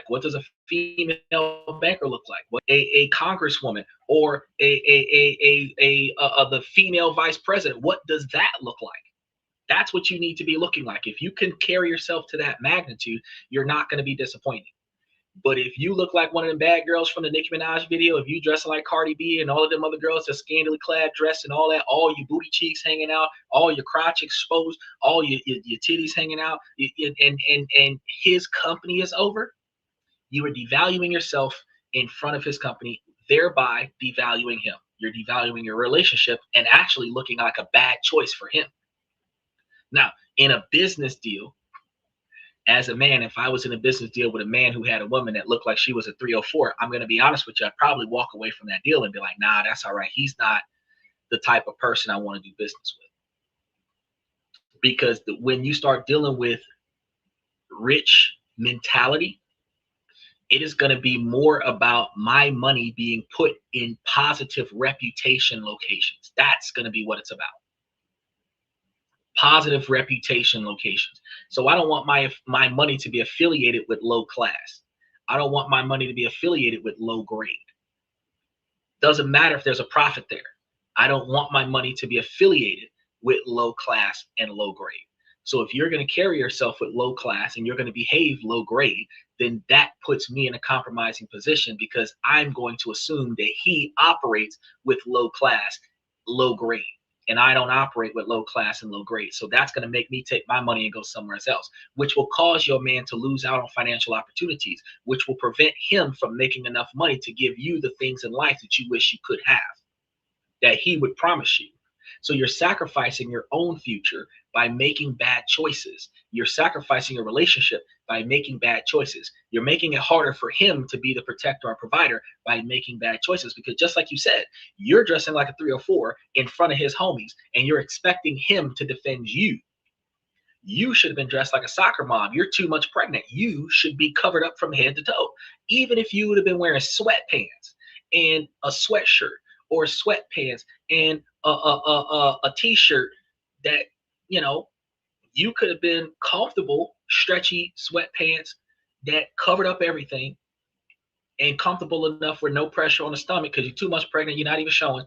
What does a female banker look like? What a congresswoman or the female vice president? What does that look like? That's what you need to be looking like. If you can carry yourself to that magnitude, you're not going to be disappointed. But if you look like one of them bad girls from the Nicki Minaj video, if you dress like Cardi B and all of them other girls that scantily clad dress and all that, all your booty cheeks hanging out, all your crotch exposed, all your titties hanging out, and his company is over, you are devaluing yourself in front of his company, thereby devaluing him. You're devaluing your relationship and actually looking like a bad choice for him. Now, in a business deal, as a man, if I was in a business deal with a man who had a woman that looked like she was a 304, I'm going to be honest with you, I'd probably walk away from that deal and be like, nah, that's all right. He's not the type of person I want to do business with. Because when you start dealing with rich mentality, it is going to be more about my money being put in positive reputation locations. That's going to be what it's about. Positive reputation locations. So I don't want my money to be affiliated with low class. I don't want my money to be affiliated with low grade. Doesn't matter if there's a profit there. I don't want my money to be affiliated with low class and low grade. So if you're going to carry yourself with low class and you're going to behave low grade, then that puts me in a compromising position because I'm going to assume that he operates with low class, low grade. and I don't operate with low class and low grade. So that's going to make me take my money and go somewhere else, which will cause your man to lose out on financial opportunities, which will prevent him from making enough money to give you the things in life that you wish you could have, that he would promise you. So you're sacrificing your own future by making bad choices. You're sacrificing your relationship by making bad choices. You're making it harder for him to be the protector or provider by making bad choices, because just like you said, you're dressing like a 304 in front of his homies and you're expecting him to defend you. You should have been dressed like a soccer mom. You're too much pregnant. You should be covered up from head to toe. Even if you would have been wearing sweatpants and a sweatshirt, or sweatpants and a t-shirt, that, you know, you could have been comfortable, stretchy sweatpants that covered up everything and comfortable enough with no pressure on the stomach because you're too much pregnant, you're not even showing,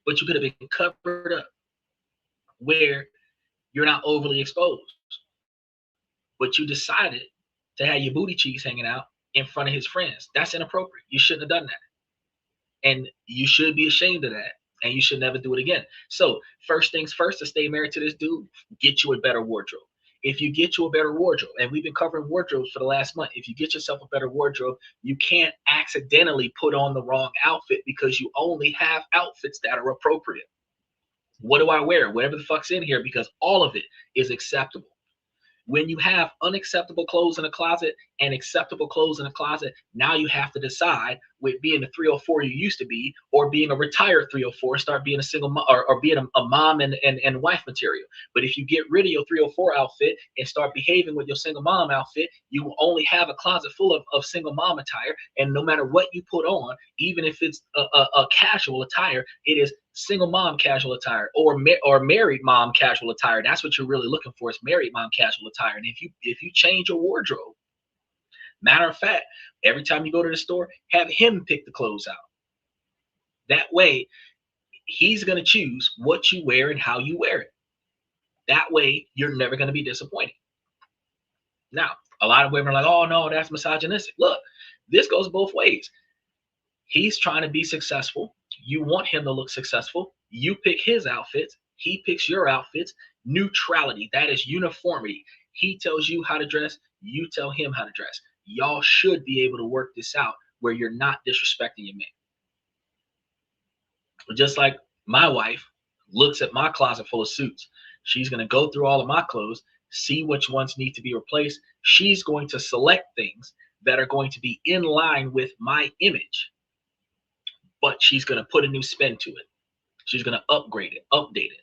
but you could have been covered up where you're not overly exposed. But you decided to have your booty cheeks hanging out in front of his friends. That's inappropriate. You shouldn't have done that. And you should be ashamed of that. And you should never do it again. So first things first, to stay married to this dude, get you a better wardrobe. If you get you a better wardrobe, and we've been covering wardrobes for the last month, if you get yourself a better wardrobe, you can't accidentally put on the wrong outfit because you only have outfits that are appropriate. What do I wear? Whatever the fuck's in here, because all of it is acceptable. When you have unacceptable clothes in a closet and acceptable clothes in a closet, now you have to decide, with being the 304 you used to be, or being a retired 304, start being a single mom, or being a mom and wife material. But if you get rid of your 304 outfit and start behaving with your single mom outfit, you will only have a closet full of single mom attire. And no matter what you put on, even if it's a casual attire, it is single mom casual attire, or married mom casual attire. That's what you're really looking for, is married mom casual attire. And if you change your wardrobe, matter of fact, every time you go to the store, have him pick the clothes out. That way, he's going to choose what you wear and how you wear it. That way, you're never going to be disappointed. Now, a lot of women are like, oh no, that's misogynistic. Look, this goes both ways. He's trying to be successful. You want him to look successful. You pick his outfits. He picks your outfits. Neutrality, that is uniformity. He tells you how to dress. You tell him how to dress. Y'all should be able to work this out where you're not disrespecting your man. Just like my wife looks at my closet full of suits. She's going to go through all of my clothes, see which ones need to be replaced. She's going to select things that are going to be in line with my image, but she's going to put a new spin to it. She's going to upgrade it, update it.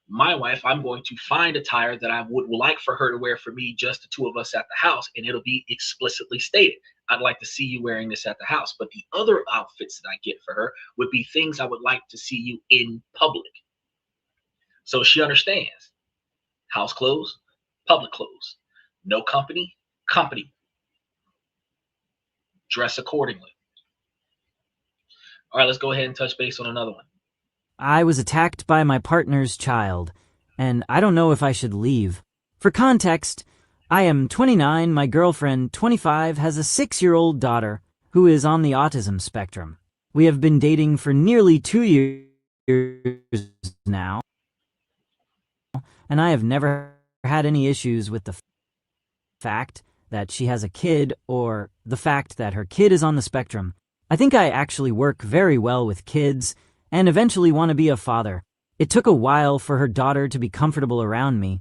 My wife, I'm going to find attire that I would like for her to wear for me, just the two of us at the house, and it'll be explicitly stated. I'd like to see you wearing this at the house. But the other outfits that I get for her would be things I would like to see you in public. So she understands. House clothes, public clothes. No company, company. Dress accordingly. All right, let's go ahead and touch base on another one. I was attacked by my partner's child, and I don't know if I should leave. For context, I am 29, my girlfriend, 25, has a 6-year-old daughter who is on the autism spectrum. We have been dating for nearly 2 years now, and I have never had any issues with the fact that she has a kid or the fact that her kid is on the spectrum. I think I actually work very well with kids and eventually want to be a father. It took a while for her daughter to be comfortable around me,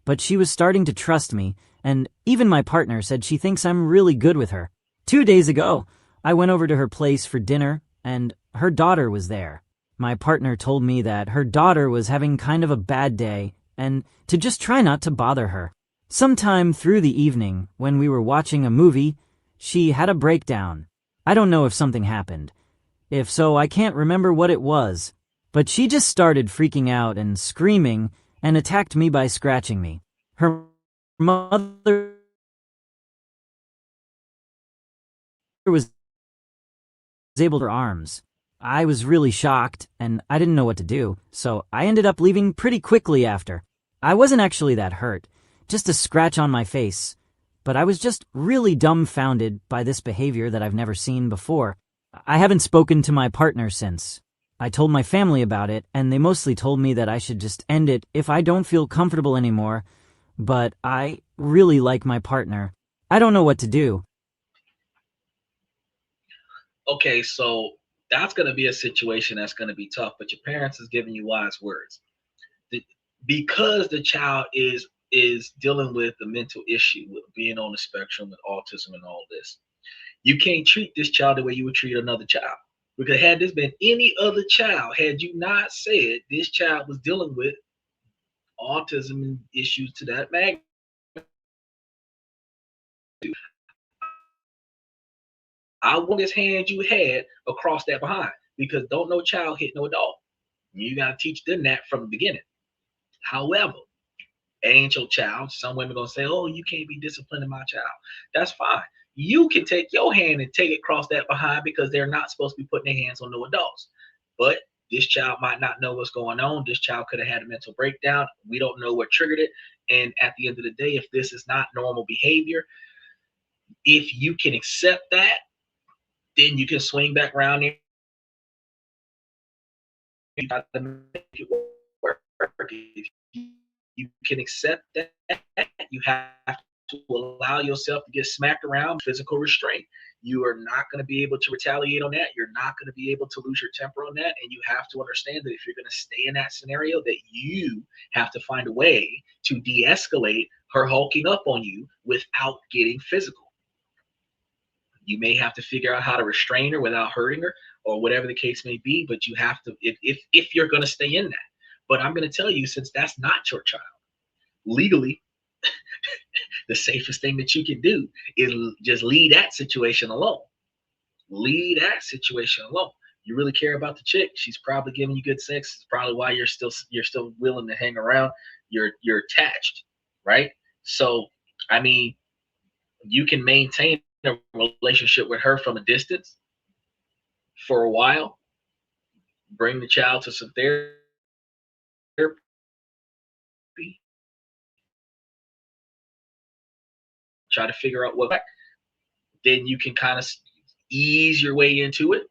but she was starting to trust me, and even my partner said she thinks I'm really good with her. 2 days ago, I went over to her place for dinner, and her daughter was there. My partner told me that her daughter was having kind of a bad day, and to just try not to bother her. Sometime through the evening, when we were watching a movie, she had a breakdown. I don't know if something happened. If so, I can't remember what it was, but she just started freaking out and screaming and attacked me by scratching me. Her mother was able to her arms. I was really shocked, and I didn't know what to do, so I ended up leaving pretty quickly after. I wasn't actually that hurt, just a scratch on my face, but I was just really dumbfounded by this behavior that I've never seen before. I haven't spoken to my partner since. I told my family about it, and they mostly told me that I should just end it if I don't feel comfortable anymore. But I really like my partner. I don't know what to do. Okay, so that's going to be a situation that's going to be tough, but your parents is giving you wise words. Because the child is dealing with the mental issue with being on the spectrum with autism and all this. You can't treat this child the way you would treat another child. Because had this been any other child, had you not said this child was dealing with autism and issues to that magnitude, I want this hand you had across that behind. Because don't no child hit no adult. You got to teach them that from the beginning. However, it ain't your child. Some women gonna say, "Oh, you can't be disciplining my child." That's fine. You can take your hand and take it across that behind because they're not supposed to be putting their hands on no adults. But this child might not know what's going on. This child could have had a mental breakdown. We don't know what triggered it. And at the end of the day, if this is not normal behavior, if you can accept that, then you can swing back around there. You got to make it work. If you can accept that, you have to allow yourself to get smacked around, physical restraint. You are not going to be able to retaliate on that. You're not going to be able to lose your temper on that. And you have to understand that if you're going to stay in that scenario, that you have to find a way to de-escalate her hulking up on you without getting physical. You may have to figure out how to restrain her without hurting her or whatever the case may be, but you have to, if you're going to stay in that. But I'm going to tell you, since that's not your child, legally, the safest thing that you can do is just leave that situation alone. Leave that situation alone. You really care about the chick. She's probably giving you good sex. It's probably why you're still willing to hang around. You're attached, right? So, I mean, you can maintain a relationship with her from a distance for a while. Bring the child to some therapy. Try to figure out what, then you can kind of ease your way into it.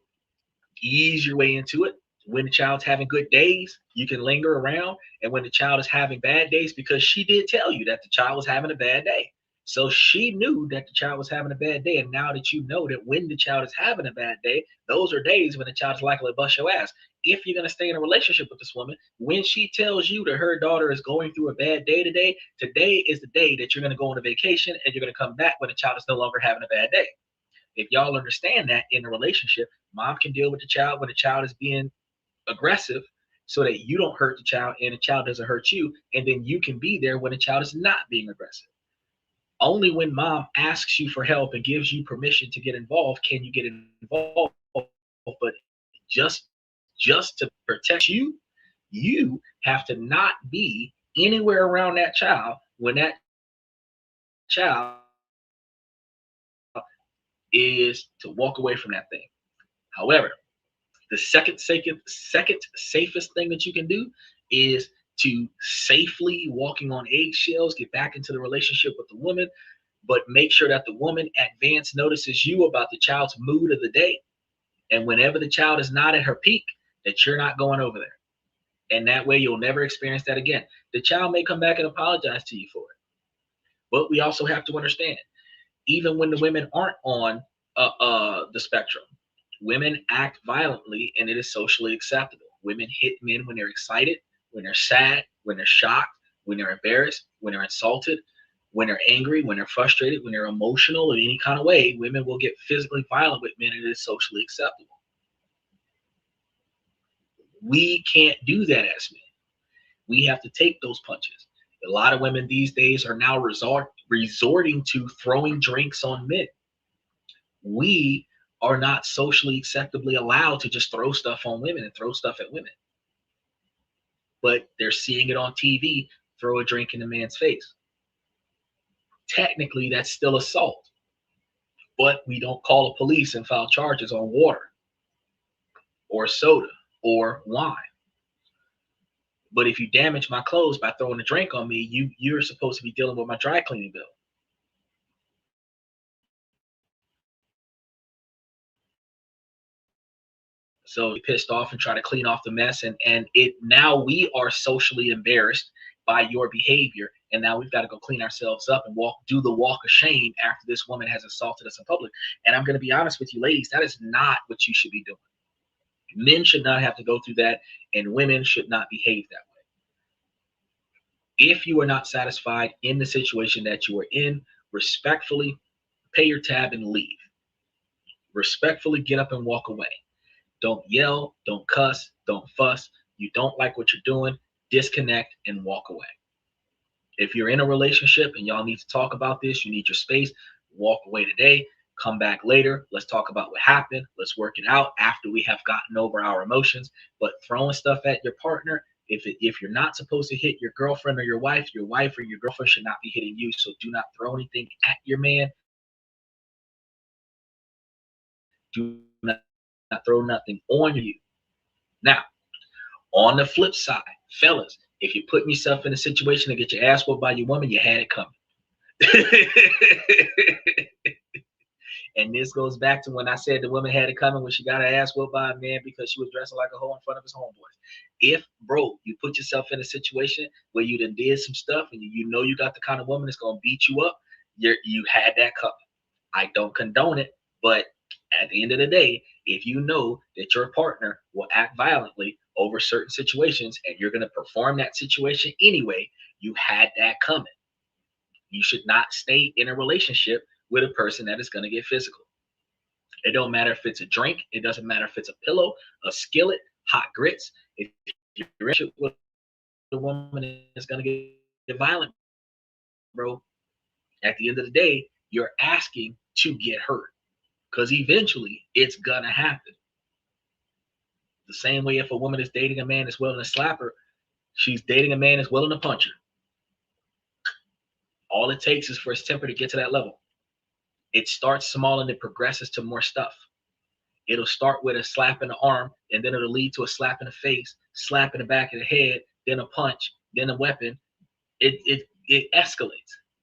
When the child's having good days, you can linger around. And when the child is having bad days, because she did tell you that the child was having a bad day. So she knew that the child was having a bad day. And now that you know that when the child is having a bad day, those are days when the child is likely to bust your ass. If you're going to stay in a relationship with this woman, when she tells you that her daughter is going through a bad day today, today is the day that you're going to go on a vacation and you're going to come back when the child is no longer having a bad day. If y'all understand that in a relationship, mom can deal with the child when the child is being aggressive so that you don't hurt the child and the child doesn't hurt you. And then you can be there when the child is not being aggressive. Only when mom asks you for help and gives you permission to get involved can you get involved. But just to protect you, you have to not be anywhere around that child when that child is to walk away from that thing. However, the second safest thing that you can do is to safely, walking on eggshells, get back into the relationship with the woman, but make sure that the woman advance notices you about the child's mood of the day. And whenever the child is not at her peak, that you're not going over there. And that way you'll never experience that again. The child may come back and apologize to you for it. But we also have to understand, even when the women aren't on the spectrum, women act violently and it is socially acceptable. Women hit men when they're excited, when they're sad, when they're shocked, when they're embarrassed, when they're insulted, when they're angry, when they're frustrated, when they're emotional in any kind of way. Women will get physically violent with men and it is socially acceptable. We can't do that as men. We have to take those punches. A lot of women these days are now resorting to throwing drinks on men. We are not socially acceptably allowed to just throw stuff on women and throw stuff at women. But they're seeing it on TV, throw a drink in a man's face. Technically, that's still assault. But we don't call the police and file charges on water or soda or wine. But if you damage my clothes by throwing a drink on me, you're supposed to be dealing with my dry cleaning bill. So you pissed off and try to clean off the mess, and it now we are socially embarrassed by your behavior, and now we've got to go clean ourselves up and do the walk of shame after this woman has assaulted us in public. And I'm going to be honest with you, ladies, that is not what you should be doing. Men should not have to go through that, and women should not behave that way. If you are not satisfied in the situation that you are in, respectfully pay your tab and leave. Respectfully get up and walk away. Don't yell, don't cuss, don't fuss. You don't like what you're doing, disconnect and walk away. If you're in a relationship and y'all need to talk about this, you need your space, walk away today, come back later. Let's talk about what happened. Let's work it out after we have gotten over our emotions. But throwing stuff at your partner, if you're not supposed to hit your girlfriend or your wife or your girlfriend should not be hitting you. So do not throw anything at your man. Do not throw nothing on you. Now, on the flip side, fellas, if you're putting yourself in a situation to get your ass whooped by your woman, you had it coming. And this goes back to when I said the woman had it coming when she got her ass whooped by a man because she was dressing like a hoe in front of his homeboys. If, bro, you put yourself in a situation where you done did some stuff and you know you got the kind of woman that's going to beat you up, you had that coming. I don't condone it, but at the end of the day, if you know that your partner will act violently over certain situations and you're going to perform that situation anyway, you had that coming. You should not stay in a relationship with a person that is going to get physical. It don't matter if it's a drink. It doesn't matter if it's a pillow, a skillet, hot grits. If you're in a relationship with a woman that's going to get violent, bro, at the end of the day, you're asking to get hurt because eventually it's going to happen. The same way if a woman is dating a man that's willing to slap her, she's dating a man that's willing to punch her. All it takes is for his temper to get to that level. It starts small and it progresses to more stuff. It'll start with a slap in the arm, and then it'll lead to a slap in the face, slap in the back of the head, then a punch, then a weapon. It escalates.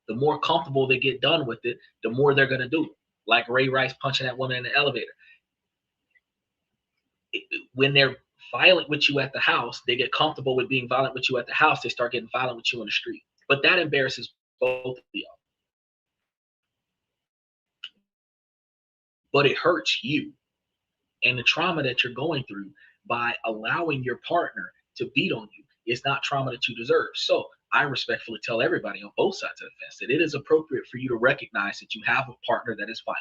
The more comfortable they get done with it, the more they're going to do it. Like Ray Rice punching that woman in the elevator. When they're violent with you at the house, they get comfortable with being violent with you at the house, they start getting violent with you on the street. But that embarrasses both of y'all. But it hurts you and the trauma that you're going through by allowing your partner to beat on you is not trauma that you deserve. So I respectfully tell everybody on both sides of the fence that it is appropriate for you to recognize that you have a partner that is violent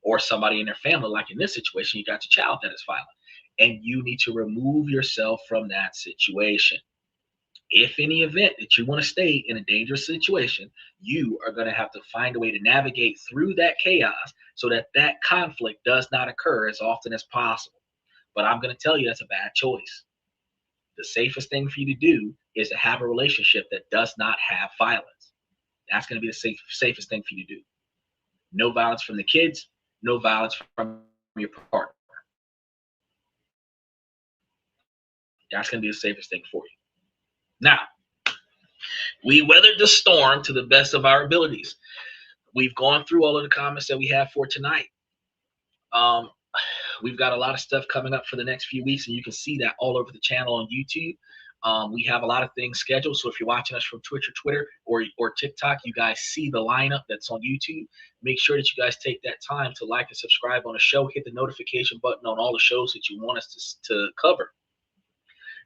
or somebody in their family. Like in this situation, you got your child that is violent and you need to remove yourself from that situation. If in the event that you want to stay in a dangerous situation, you are going to have to find a way to navigate through that chaos so that that conflict does not occur as often as possible. But I'm going to tell you that's a bad choice. The safest thing for you to do is to have a relationship that does not have violence. That's going to be the safest thing for you to do. No violence from the kids, no violence from your partner. That's going to be the safest thing for you. Now, we weathered the storm to the best of our abilities. We've gone through all of the comments that we have for tonight. We've got a lot of stuff coming up for the next few weeks, and you can see that all over the channel on YouTube. We have a lot of things scheduled, so if you're watching us from Twitch or Twitter or TikTok, you guys see the lineup that's on YouTube. Make sure that you guys take that time to like and subscribe on the show. Hit the notification button on all the shows that you want us to cover.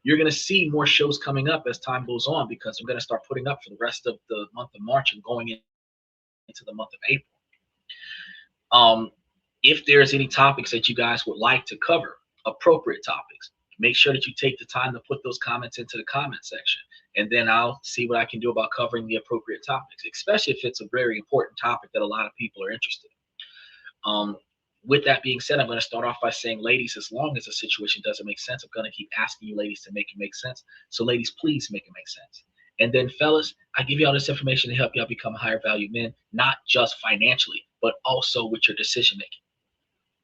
You're going to see more shows coming up as time goes on because I'm going to start putting up for the rest of the month of March and going into the month of April. If there's any topics that you guys would like to cover, appropriate topics, make sure that you take the time to put those comments into the comment section. And then I'll see what I can do about covering the appropriate topics, especially if it's a very important topic that a lot of people are interested in. With that being said, I'm going to start off by saying, ladies, as long as the situation doesn't make sense, I'm going to keep asking you ladies to make it make sense. So ladies, please make it make sense. And then fellas, I give you all this information to help y'all become higher value men, not just financially, but also with your decision making.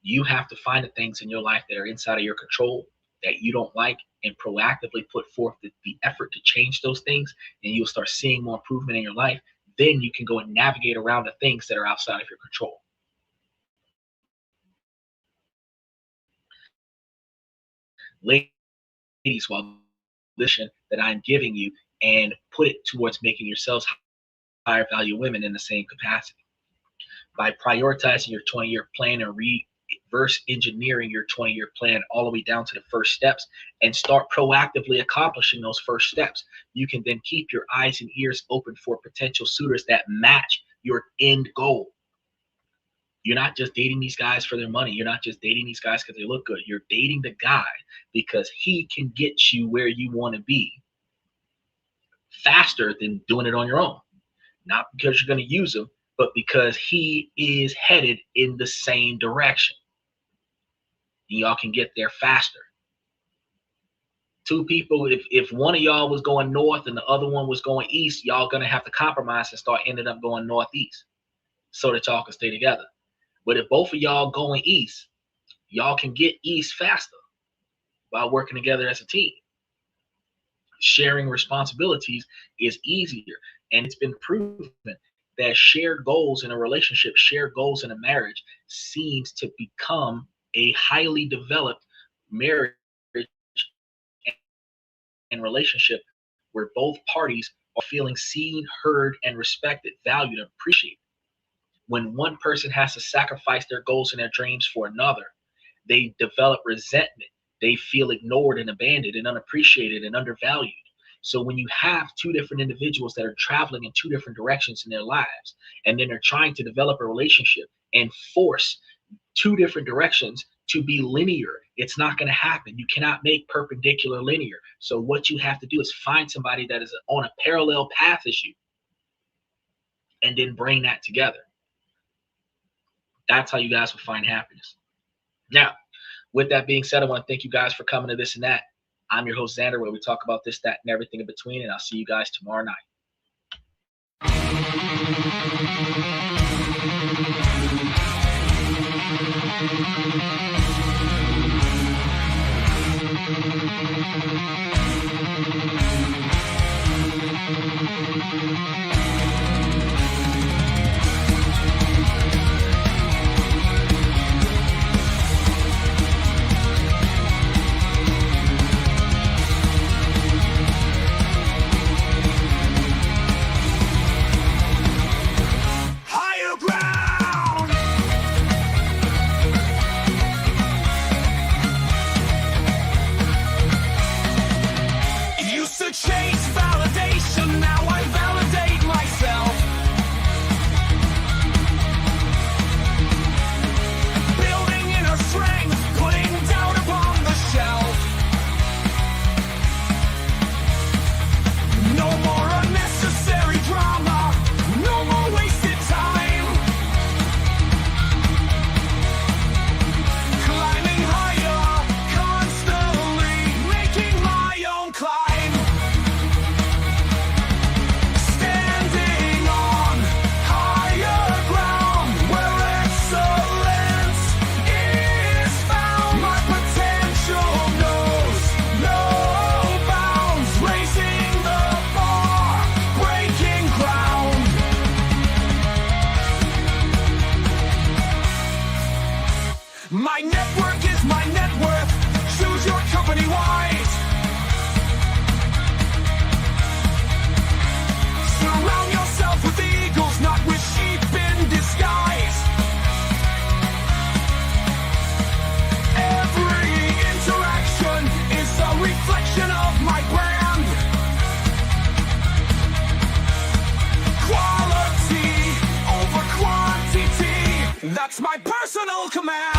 You have to find the things in your life that are inside of your control that you don't like and proactively put forth the effort to change those things, and you'll start seeing more improvement in your life. Then you can go and navigate around the things that are outside of your control. ladies, while listening that I'm giving you, and put it towards making yourselves higher value women in the same capacity. By prioritizing your 20-year plan and reverse engineering your 20-year plan all the way down to the first steps and start proactively accomplishing those first steps, you can then keep your eyes and ears open for potential suitors that match your end goal. You're not just dating these guys for their money. You're not just dating these guys because they look good. You're dating the guy because he can get you where you want to be faster than doing it on your own. Not because you're going to use him, but because he is headed in the same direction. And y'all can get there faster. Two people, if one of y'all was going north and the other one was going east, y'all going to have to compromise and start ending up going northeast so that y'all can stay together. But if both of y'all going east, y'all can get east faster by working together as a team. Sharing responsibilities is easier, and it's been proven that shared goals in a relationship, shared goals in a marriage seems to become a highly developed marriage and relationship where both parties are feeling seen, heard, and respected, valued, and appreciated. When one person has to sacrifice their goals and their dreams for another, they develop resentment. They feel ignored and abandoned and unappreciated and undervalued. So when you have two different individuals that are traveling in two different directions in their lives, and then they're trying to develop a relationship and force two different directions to be linear, it's not going to happen. You cannot make perpendicular linear. So what you have to do is find somebody that is on a parallel path as you, and then bring that together. That's how you guys will find happiness. Now, with that being said, I want to thank you guys for coming to This and That. I'm your host, Xander, where we talk about this, that, and everything in between, and I'll see you guys tomorrow night. My network is my net worth. Choose your company wise. Surround yourself with eagles, not with sheep in disguise. Every interaction is a reflection of my brand. Quality over quantity, that's my personal command.